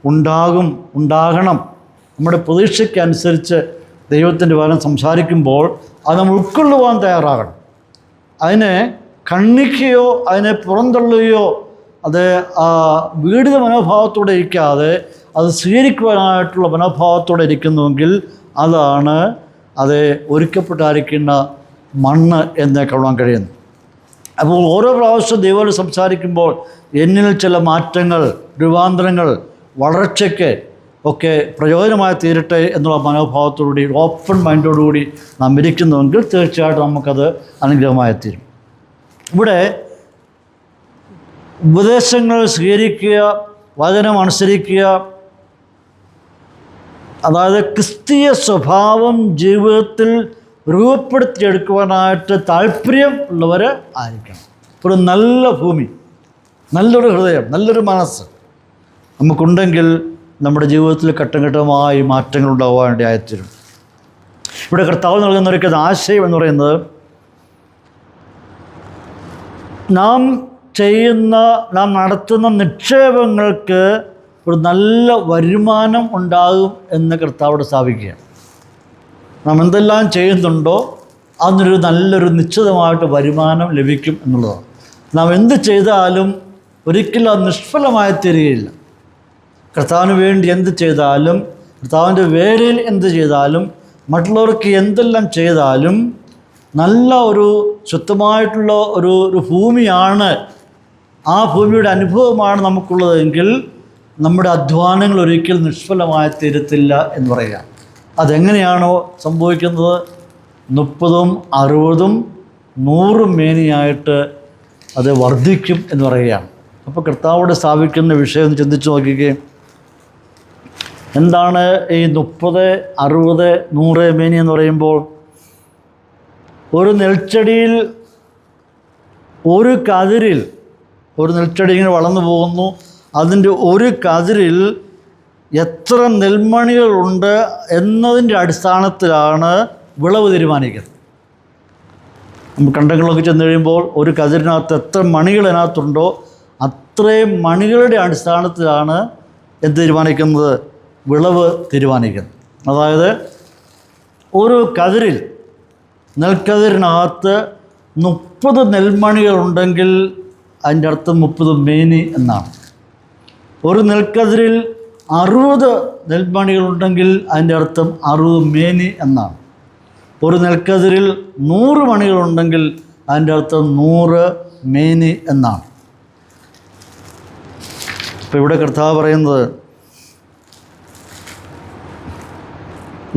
ഉണ്ടാകണം, നമ്മുടെ പ്രതീക്ഷയ്ക്കനുസരിച്ച് ദൈവത്തിൻ്റെ വചനം സംസാരിക്കുമ്പോൾ അത് നമ്മൾ ഉൾക്കൊള്ളുവാൻ തയ്യാറാകണം. അതിനെ ഖണ്ഡിക്കുകയോ അതിനെ പുറന്തള്ളുകയോ അത് വീടിത മനോഭാവത്തോടെ ഇരിക്കാതെ അത് സ്വീകരിക്കുവാനായിട്ടുള്ള മനോഭാവത്തോടെ ഇരിക്കുന്നുവെങ്കിൽ അതാണ് അത് ഒരുക്കപ്പെട്ടായിരിക്കുന്ന മണ്ണ് എന്ന് കാണാൻ കഴിയുന്നു. അപ്പോൾ ഓരോ പ്രാവശ്യം ദൈവത്തോട് സംസാരിക്കുമ്പോൾ എന്നിൽ ചില മാറ്റങ്ങൾ, രൂപാന്തരങ്ങൾ, വളർച്ചയ്ക്ക് ഒക്കെ പ്രയോജനമായി തീരട്ടെ എന്നുള്ള മനോഭാവത്തോടുകൂടി, ഓപ്പൺ മൈൻഡോടുകൂടി നാം ഇരിക്കുന്നുവെങ്കിൽ തീർച്ചയായിട്ടും നമുക്കത് അനുഗ്രഹമായി തീരും. ഇവിടെ ഉപദേശങ്ങൾ സ്വീകരിക്കുക, വചനം അനുസരിക്കുക, അതായത് ക്രിസ്തീയ സ്വഭാവം ജീവിതത്തിൽ രൂപപ്പെടുത്തിയെടുക്കുവാനായിട്ട് താല്പര്യം ഉള്ളവർ ആയിരിക്കണം. ഒരു നല്ല ഭൂമി, നല്ലൊരു ഹൃദയം, നല്ലൊരു മനസ്സ് നമുക്കുണ്ടെങ്കിൽ നമ്മുടെ ജീവിതത്തിൽ ഘട്ടം ഘട്ടമായി മാറ്റങ്ങൾ ഉണ്ടാകാൻ വേണ്ടിയായിത്തീരും. ഇവിടെ കർത്താവ് നൽകുന്നവർക്ക് ആശയം എന്ന് പറയുന്നത്, നാം നടത്തുന്ന നിക്ഷേപങ്ങൾക്ക് ഒരു നല്ല വരുമാനം ഉണ്ടാകും എന്ന് കർത്താവോട് സ്ഥാപിക്കുക. നാം എന്തെല്ലാം ചെയ്യുന്നുണ്ടോ അതിനൊരു നല്ലൊരു നിശ്ചിതമായിട്ട് വരുമാനം ലഭിക്കും എന്നുള്ളതാണ്. നാം എന്ത് ചെയ്താലും ഒരിക്കലും അത് നിഷ്ഫലമായി തീരുകയില്ല. കർത്താവിന് വേണ്ടി എന്ത് ചെയ്താലും, കർത്താവിൻ്റെ വേലയിൽ എന്ത് ചെയ്താലും, മറ്റുള്ളവർക്ക് എന്തെല്ലാം ചെയ്താലും നല്ല ഒരു ശുദ്ധമായിട്ടുള്ള ഒരു ഭൂമിയാണ്, ആ ഭൂമിയുടെ അനുഭവമാണ് നമുക്കുള്ളതെങ്കിൽ നമ്മുടെ അധ്വാനങ്ങൾ ഒരിക്കലും നിഷ്ഫലമായി തീരത്തില്ല എന്ന് പറയുക. അതെങ്ങനെയാണോ സംഭവിക്കുന്നത്? 30, 60, 100 മേനിയായിട്ട് അത് വർദ്ധിക്കും എന്ന് പറയുകയാണ്. അപ്പോൾ കർത്താവോട് സ്ഥാപിക്കുന്ന വിഷയം ഒന്ന് ചിന്തിച്ച് നോക്കിക്കുകയും, എന്താണ് ഈ 30, 60, 100 മേനി എന്ന് പറയുമ്പോൾ? ഒരു നെൽച്ചെടിയിൽ, ഒരു കതിരിൽ, ഒരു നെൽച്ചെടി ഇങ്ങനെ വളർന്നു പോകുന്നു, അതിൻ്റെ ഒരു കതിരിൽ എത്ര നെൽമണികളുണ്ട് എന്നതിൻ്റെ അടിസ്ഥാനത്തിലാണ് വിളവ് തീരുമാനിക്കുന്നത്. നമ്മൾ കണ്ടങ്ങളിലൊക്കെ ചെന്ന് കഴിയുമ്പോൾ ഒരു കതിരിനകത്ത് എത്ര മണികൾ അതിനകത്തുണ്ടോ അത്രയും മണികളുടെ അടിസ്ഥാനത്തിലാണ് എന്ത് തീരുമാനിക്കുന്നത്? വിളവ് തീരുമാനിക്കുന്നത്. അതായത് ഒരു കതിരിൽ, നെൽക്കതിരിനകത്ത് 30 നെൽമണികളുണ്ടെങ്കിൽ അതിൻ്റെ അർത്ഥം 30 മേനി എന്നാണ്. ഒരു നെൽക്കതിരിൽ 60 നെൽമണികളുണ്ടെങ്കിൽ അതിൻ്റെ അർത്ഥം 60 മേനി എന്നാണ്. ഒരു നെൽക്കതിരിൽ 100 മണികളുണ്ടെങ്കിൽ അതിൻ്റെ അർത്ഥം 100 മേനി എന്നാണ്. ഇപ്പോൾ ഇവിടെ കർത്താവ് പറയുന്നത്,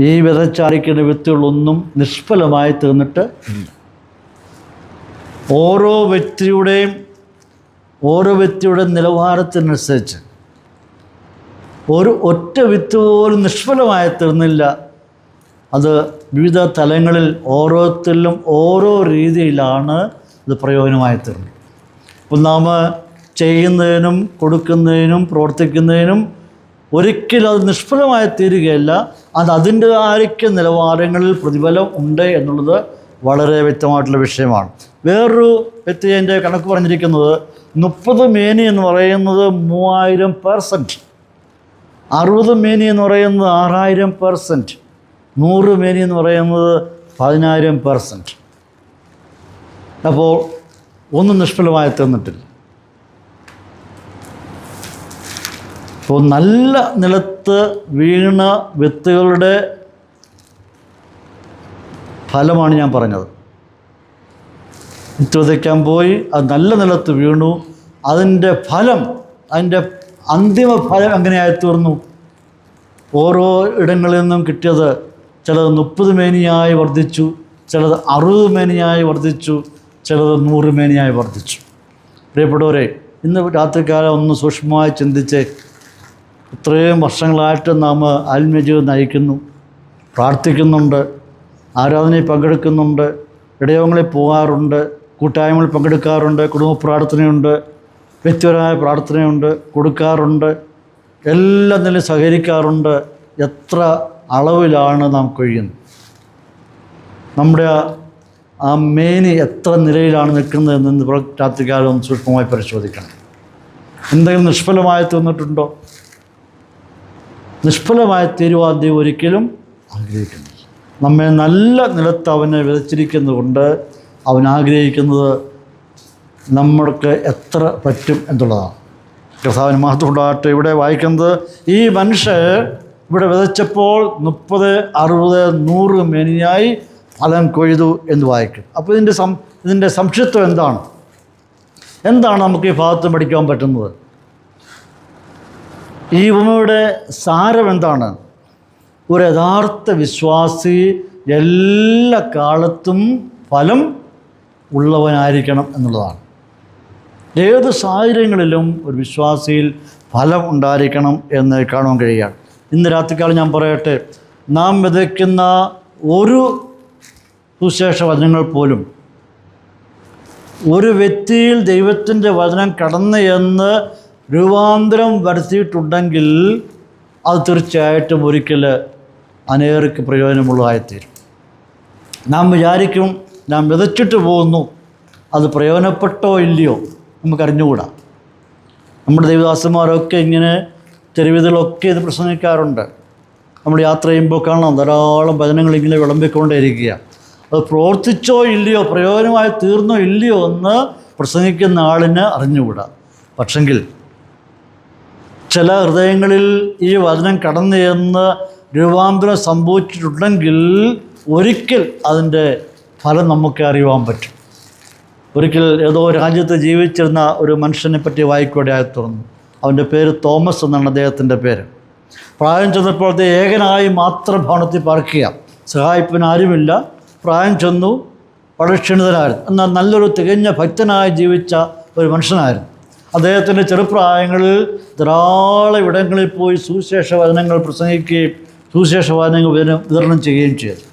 ഈ വിതച്ചാരിക്കുന്ന വിത്തുകളൊന്നും നിഷ്ഫലമായി തീർന്നിട്ട് ഇല്ല. ഓരോ വ്യക്തിയുടെ നിലവാരത്തിനനുസരിച്ച് ഒറ്റ വിത്ത് പോലും നിഷ്ഫലമായി തീർന്നില്ല. അത് വിവിധ തലങ്ങളിൽ ഓരോരുത്തരിലും ഓരോ രീതിയിലാണ് ഇത് പ്രയോജനമായി തീർന്നത്. അപ്പോൾ നാം ചെയ്യുന്നതിനും കൊടുക്കുന്നതിനും പ്രവർത്തിക്കുന്നതിനും ഒരിക്കലും അത് നിഷ്ഫലമായി തീരുകയല്ല. അത് അതിൻ്റെതായിരിക്കും നിലവാരങ്ങളിൽ പ്രതിഫലം ഉണ്ട് എന്നുള്ളത് വളരെ വ്യക്തമായിട്ടുള്ള വിഷയമാണ്. വേറൊരു വ്യക്തി എൻ്റെ കണക്ക് പറഞ്ഞിരിക്കുന്നത് 30 മേനി എന്ന് പറയുന്നത് 3000%. 60 മേനി എന്ന് പറയുന്നത് 6000%, 100 മേനി എന്ന് പറയുന്നത് 10000%. അപ്പോൾ ഒന്നും നിഷ്ഫലമായി തീർന്നിട്ടില്ല. അപ്പോൾ നല്ല നിലത്ത് വീണ വിത്തുകളുടെ ഫലമാണ് ഞാൻ പറഞ്ഞത്. വിത്ത് വിതയ്ക്കാൻ പോയി, അത് നല്ല നിലത്ത് വീണു. അതിൻ്റെ ഫലം, അതിൻ്റെ അന്തിമ ഫലം എങ്ങനെയായി തീർന്നു? ഓരോ ഇടങ്ങളിൽ നിന്നും കിട്ടിയത് ചിലത് 30 മേനിയായി വർദ്ധിച്ചു, ചിലത് 60 മേനിയായി വർദ്ധിച്ചു, ചിലത് 100 മേനിയായി വർദ്ധിച്ചു. പ്രിയപ്പെട്ടവരെ, ഇന്ന് രാത്രികാലം ഒന്ന് സൂക്ഷ്മമായി ചിന്തിച്ച്, ഇത്രയും വർഷങ്ങളായിട്ട് നാം ആത്മീയജീവിതം നയിക്കുന്നു, പ്രാർത്ഥിക്കുന്നുണ്ട്, ആരാധനയിൽ പങ്കെടുക്കുന്നുണ്ട്, ഇടയങ്ങളിൽ പോകാറുണ്ട്, കൂട്ടായ്മകളിൽ പങ്കെടുക്കാറുണ്ട്, കുടുംബ പ്രാർത്ഥനയുണ്ട്, വ്യക്തിപരമായ പ്രാർത്ഥനയുണ്ട്, കൊടുക്കാറുണ്ട്, എല്ലാം തന്നെ സഹകരിക്കാറുണ്ട്. എത്ര അളവിലാണ് നാം കഴിയുന്നത്? നമ്മുടെ ആ മേനി എത്ര നിലയിലാണ് നിൽക്കുന്നതെന്ന് രാത്രികാലം ഒന്ന് സൂക്ഷ്മമായി പരിശോധിക്കണം. എന്തെങ്കിലും നിഷ്ഫലമായി തീർന്നിട്ടുണ്ടോ? നിഷ്ഫലമായി തീരുവാൻ ദൈവം ഒരിക്കലും ആഗ്രഹിക്കുന്നു. നമ്മെ നല്ല നിലത്ത് അവനെ വിതച്ചിരിക്കുന്നത് കൊണ്ട് അവൻ ആഗ്രഹിക്കുന്നത് നമ്മൾക്ക് എത്ര പറ്റും എന്നുള്ളതാണ്. കർത്താവിന് മഹത്വം ഉണ്ടാകട്ടെ. ഇവിടെ വായിക്കുന്നത്, ഈ മനുഷ്യർ ഇവിടെ വിതച്ചപ്പോൾ 30, 60, 100 മേനിയായി ഫലം കൊയ്തു എന്ന് വായിക്കും. അപ്പോൾ ഇതിൻ്റെ സംക്ഷിപ്തം എന്താണ് നമുക്ക് ഈ ഭാഗത്ത് പഠിക്കാൻ പറ്റുന്നത്? ഈ ഉപമയുടെ സാരം എന്താണ്? ഒരു യഥാർത്ഥ വിശ്വാസി എല്ലാ കാലത്തും ഫലം ഉള്ളവനായിരിക്കണം എന്നുള്ളതാണ്. ഏത് സാഹചര്യങ്ങളിലും ഒരു വിശ്വാസിയിൽ ഫലം ഉണ്ടായിരിക്കണം എന്ന് കാണാൻ കഴിയുകയാണ്. ഇന്ന് രാത്രിക്കാലം ഞാൻ പറയട്ടെ, നാം വിതയ്ക്കുന്ന ഒരു സുവിശേഷ വചനങ്ങൾ പോലും ഒരു വ്യക്തിയിൽ ദൈവത്തിൻ്റെ വചനം കടന്നു എന്ന് രൂപാന്തരം വരുത്തിയിട്ടുണ്ടെങ്കിൽ അത് തീർച്ചയായിട്ടും ഒരിക്കൽ അനേകർക്ക് പ്രയോജനമുള്ളതായിത്തീരും. നാം വിചാരിക്കും നാം വിതച്ചിട്ട് പോകുന്നു, അത് പ്രയോജനപ്പെട്ടോ ഇല്ലയോ നമുക്കറിഞ്ഞുകൂടാ. നമ്മുടെ ദൈവദാസന്മാരൊക്കെ ഇങ്ങനെ തെരുവിതിലൊക്കെ ഇത് പ്രസംഗിക്കാറുണ്ട്. നമ്മൾ യാത്ര ചെയ്യുമ്പോൾ കാണാം ധാരാളം വചനങ്ങൾ ഇങ്ങനെ വിളമ്പിക്കൊണ്ടേയിരിക്കുക. അത് പ്രവർത്തിച്ചോ ഇല്ലയോ, പ്രയോജനമായി തീർന്നോ ഇല്ലയോ എന്ന് പ്രസംഗിക്കുന്ന ആളിന് അറിഞ്ഞുകൂടാ. പക്ഷെങ്കിൽ ചില ഹൃദയങ്ങളിൽ ഈ വചനം കടന്നു ചെന്ന് രൂപാന്തരം സംഭവിച്ചിട്ടുണ്ടെങ്കിൽ ഒരിക്കൽ അതിൻ്റെ ഫലം നമുക്ക് അറിയുവാൻ പറ്റും. ഒരിക്കൽ ഏതോ രാജ്യത്ത് ജീവിച്ചിരുന്ന ഒരു മനുഷ്യനെ പറ്റി വായിക്കുകയായി തുറന്നു. അവൻ്റെ പേര് തോമസ് എന്നാണ് അദ്ദേഹത്തിൻ്റെ പേര്. പ്രായം ചെന്നപ്പോഴത്തെ ഏകനായി മാത്രം ഭവനത്തിൽ പാർക്കുക, സഹായിപ്പിന് ആരുമില്ല. പ്രായം ചെന്നു, വളരെ ക്ഷണിതനായിരുന്നു. എന്നാൽ നല്ലൊരു തികഞ്ഞ ഭക്തനായി ജീവിച്ച ഒരു മനുഷ്യനായിരുന്നു. അദ്ദേഹത്തിൻ്റെ ചെറുപ്രായങ്ങളിൽ ധാരാളം ഇടങ്ങളിൽ പോയി സുവിശേഷ വചനങ്ങൾ പ്രസംഗിക്കുകയും സുവിശേഷ വചനങ്ങൾ വിതരണം ചെയ്യുകയും ചെയ്തു.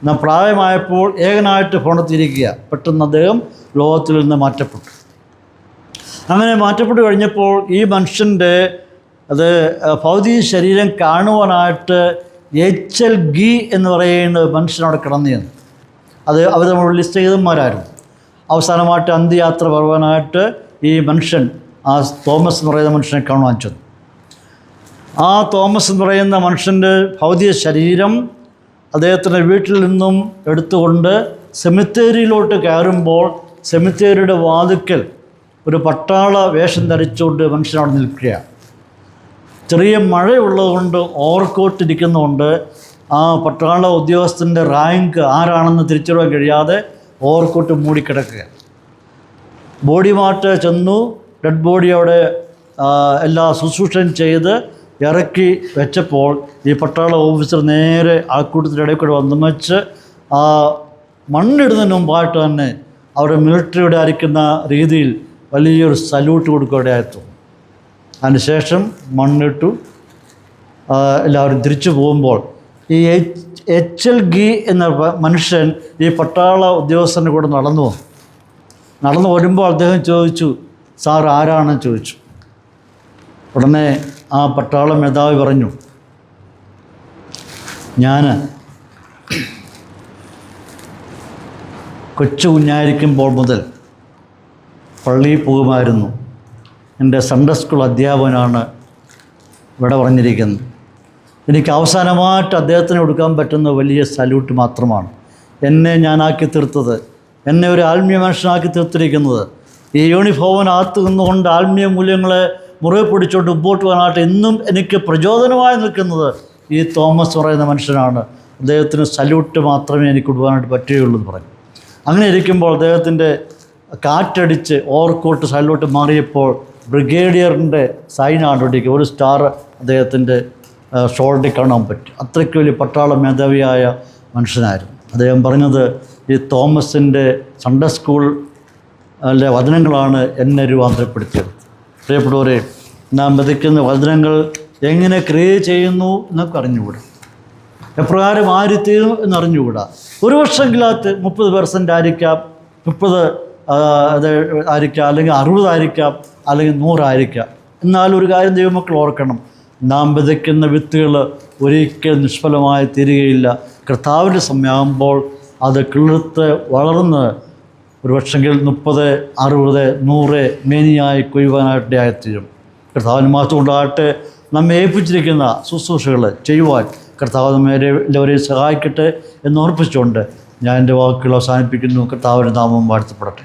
എന്നാൽ പ്രായമായപ്പോൾ ഏകനായിട്ട് ഭവനത്തിരിക്കുക. പെട്ടെന്ന് അദ്ദേഹം ലോകത്തിൽ നിന്ന് മാറ്റപ്പെട്ടു. അങ്ങനെ മാറ്റപ്പെട്ട് കഴിഞ്ഞപ്പോൾ ഈ മനുഷ്യൻ്റെ ഭൗതിക ശരീരം കാണുവാനായിട്ട് HL ഗീ എന്ന് പറയുന്ന മനുഷ്യനവിടെ കിടന്നു ചെന്നു. അവർ നമ്മൾ ലിസ്റ്റ് ചെയ്തന്മാരായിരുന്നു. അവസാനമായിട്ട് അന്ത്യയാത്ര പറയുവാനായിട്ട് ഈ മനുഷ്യൻ, ആ തോമസ് എന്ന് പറയുന്ന മനുഷ്യനെ കാണുവാൻ ചെന്നു. ആ തോമസ് എന്ന് പറയുന്ന മനുഷ്യൻ്റെ ഭൗതിക ശരീരം അദ്ദേഹത്തിൻ്റെ വീട്ടിൽ നിന്നും എടുത്തുകൊണ്ട് സെമിത്തേരിയിലോട്ട് കയറുമ്പോൾ സെമിത്തേരിയുടെ വാതിക്കൽ ഒരു പട്ടാള വേഷം ധരിച്ചുകൊണ്ട് മനുഷ്യനവിടെ നിൽക്കുകയാണ്. ചെറിയ മഴയുള്ളതുകൊണ്ട് ഓവർകോട്ടിരിക്കുന്നതുകൊണ്ട് ആ പട്ടാള ഉദ്യോഗസ്ഥൻ്റെ റാങ്ക് ആരാണെന്ന് തിരിച്ചറിയാൻ കഴിയാതെ ഓവർകോട്ട് മൂടിക്കിടക്കുക. ബോഡി മാർട്ട് ചെന്നു, ഡെഡ് ബോഡി അവിടെ എല്ലാ ശുശ്രൂഷയും ചെയ്ത് ഇറക്കി വെച്ചപ്പോൾ ഈ പട്ടാള ഓഫീസർ നേരെ ആൾക്കൂട്ടത്തിൻ്റെ ഇടയിൽ കൂടെ വന്നു വെച്ച് ആ മണ്ണിടുന്നതിന് മുമ്പായിട്ട് തന്നെ അവിടെ മിലിറ്ററിയുടെ അരിക്കുന്ന രീതിയിൽ വലിയൊരു സല്യൂട്ട് കൊടുക്കുകയായിരുന്നു. അതിനുശേഷം മണ്ണിട്ടു. എല്ലാവരും തിരിച്ചു പോകുമ്പോൾ ഈ HL ഗീ എന്ന മനുഷ്യൻ ഈ പട്ടാള ഉദ്യോഗസ്ഥൻ്റെ കൂടെ നടന്നു വരുമ്പോൾ അദ്ദേഹം ചോദിച്ചു, സാർ ആരാണെന്ന് ചോദിച്ചു. ഉടനെ ആ പട്ടാള മേധാവി പറഞ്ഞു, ഞാൻ കൊച്ചു കുഞ്ഞായിരിക്കുമ്പോൾ മുതൽ പള്ളിയിൽ പോകുമായിരുന്നു. എൻ്റെ സൺഡേ സ്കൂൾ അധ്യാപകനാണ്. ഇവിടെ പറഞ്ഞിരിക്കുന്നത്. എനിക്ക് അവസാനമായിട്ട് അദ്ദേഹത്തിന് കൊടുക്കാൻ പറ്റുന്ന വലിയ സല്യൂട്ട് മാത്രമാണ്. എന്നെ ഞാനാക്കി തീർത്തത്, എന്നെ ഒരു ആത്മീയ മനുഷ്യനാക്കി തീർത്തിരിക്കുന്നത്, ഈ യൂണിഫോമിനകത്ത് നിന്നുകൊണ്ട് ആത്മീയ മൂല്യങ്ങളെ മുറുകെ പിടിച്ചുകൊണ്ട് മുമ്പോട്ട് പോകാനായിട്ട് ഇന്നും എനിക്ക് പ്രചോദനമായി നിൽക്കുന്നത് ഈ തോമസ് പറയുന്ന മനുഷ്യനാണ്. അദ്ദേഹത്തിന് സല്യൂട്ട് മാത്രമേ എനിക്ക് കൊടുക്കാനായിട്ട് പറ്റുകയുള്ളൂ എന്ന് പറഞ്ഞു. അങ്ങനെ ഇരിക്കുമ്പോൾ അദ്ദേഹത്തിൻ്റെ കാറ്റടിച്ച് ഓവർകോട്ട് സല്യൂട്ട് മാറിയപ്പോൾ ബ്രിഗേഡിയറിൻ്റെ സൈനാണ് ഒടിക്കുക. ഒരു സ്റ്റാർ അദ്ദേഹത്തിൻ്റെ ഷോൾഡറിൽ കാണാൻ പറ്റും. അത്രയ്ക്ക് വലിയ പട്ടാള മേധാവിയായ മനുഷ്യനായിരുന്നു. അദ്ദേഹം പറഞ്ഞത് ഈ തോമസിൻ്റെ സൺഡേ സ്കൂൾ അല്ലെ വചനങ്ങളാണ് എന്നെ രൂപാന്തരപ്പെടുത്തിയത്. പ്രിയപ്പെട്ടവരെ, നാം വിതയ്ക്കുന്ന വചനങ്ങൾ എങ്ങനെ ക്രിയ ചെയ്യുന്നു എന്നൊക്കെ അറിഞ്ഞുകൂടാ, എപ്രകാരം ആയിത്തീരും എന്നറിഞ്ഞുകൂടാ. ഒരു വർഷമെങ്കിലകത്ത് 30% ആയിരിക്കാം, 30 ആയിരിക്കാം, അല്ലെങ്കിൽ 60 ആയിരിക്കാം, അല്ലെങ്കിൽ 100 ആയിരിക്കാം. എന്നാൽ ഒരു കാര്യം ദൈവമക്കൾ ഓർക്കണം, നാം വിതയ്ക്കുന്ന വിത്തുകൾ ഒരിക്കലും നിഷ്ഫലമായി തീരുകയില്ല. കർത്താവിൻ്റെ സമയമാകുമ്പോൾ അത് കിളിർത്ത് വളർന്ന് ഒരു പക്ഷെങ്കിൽ 30, 60, 100 മേനിയായി കൊയ്യുവാനായിട്ട് ആയിത്തീരും. കർത്താവിന് മാത്രം ഉണ്ടാകട്ടെ. നമ്മെ ഏൽപ്പിച്ചിരിക്കുന്ന ശുശ്രൂഷകൾ ചെയ്യുവാൻ കർത്താവ് നമ്മെ എല്ലാവരെയും സഹായിക്കട്ടെ എന്ന് ഓർപ്പിച്ചുകൊണ്ട് ഞാൻ എൻ്റെ വാക്കുകൾ അവസാനിപ്പിക്കുന്നു. കർത്താവിൻ്റെ നാമം വാഴ്ത്തപ്പെടട്ടെ.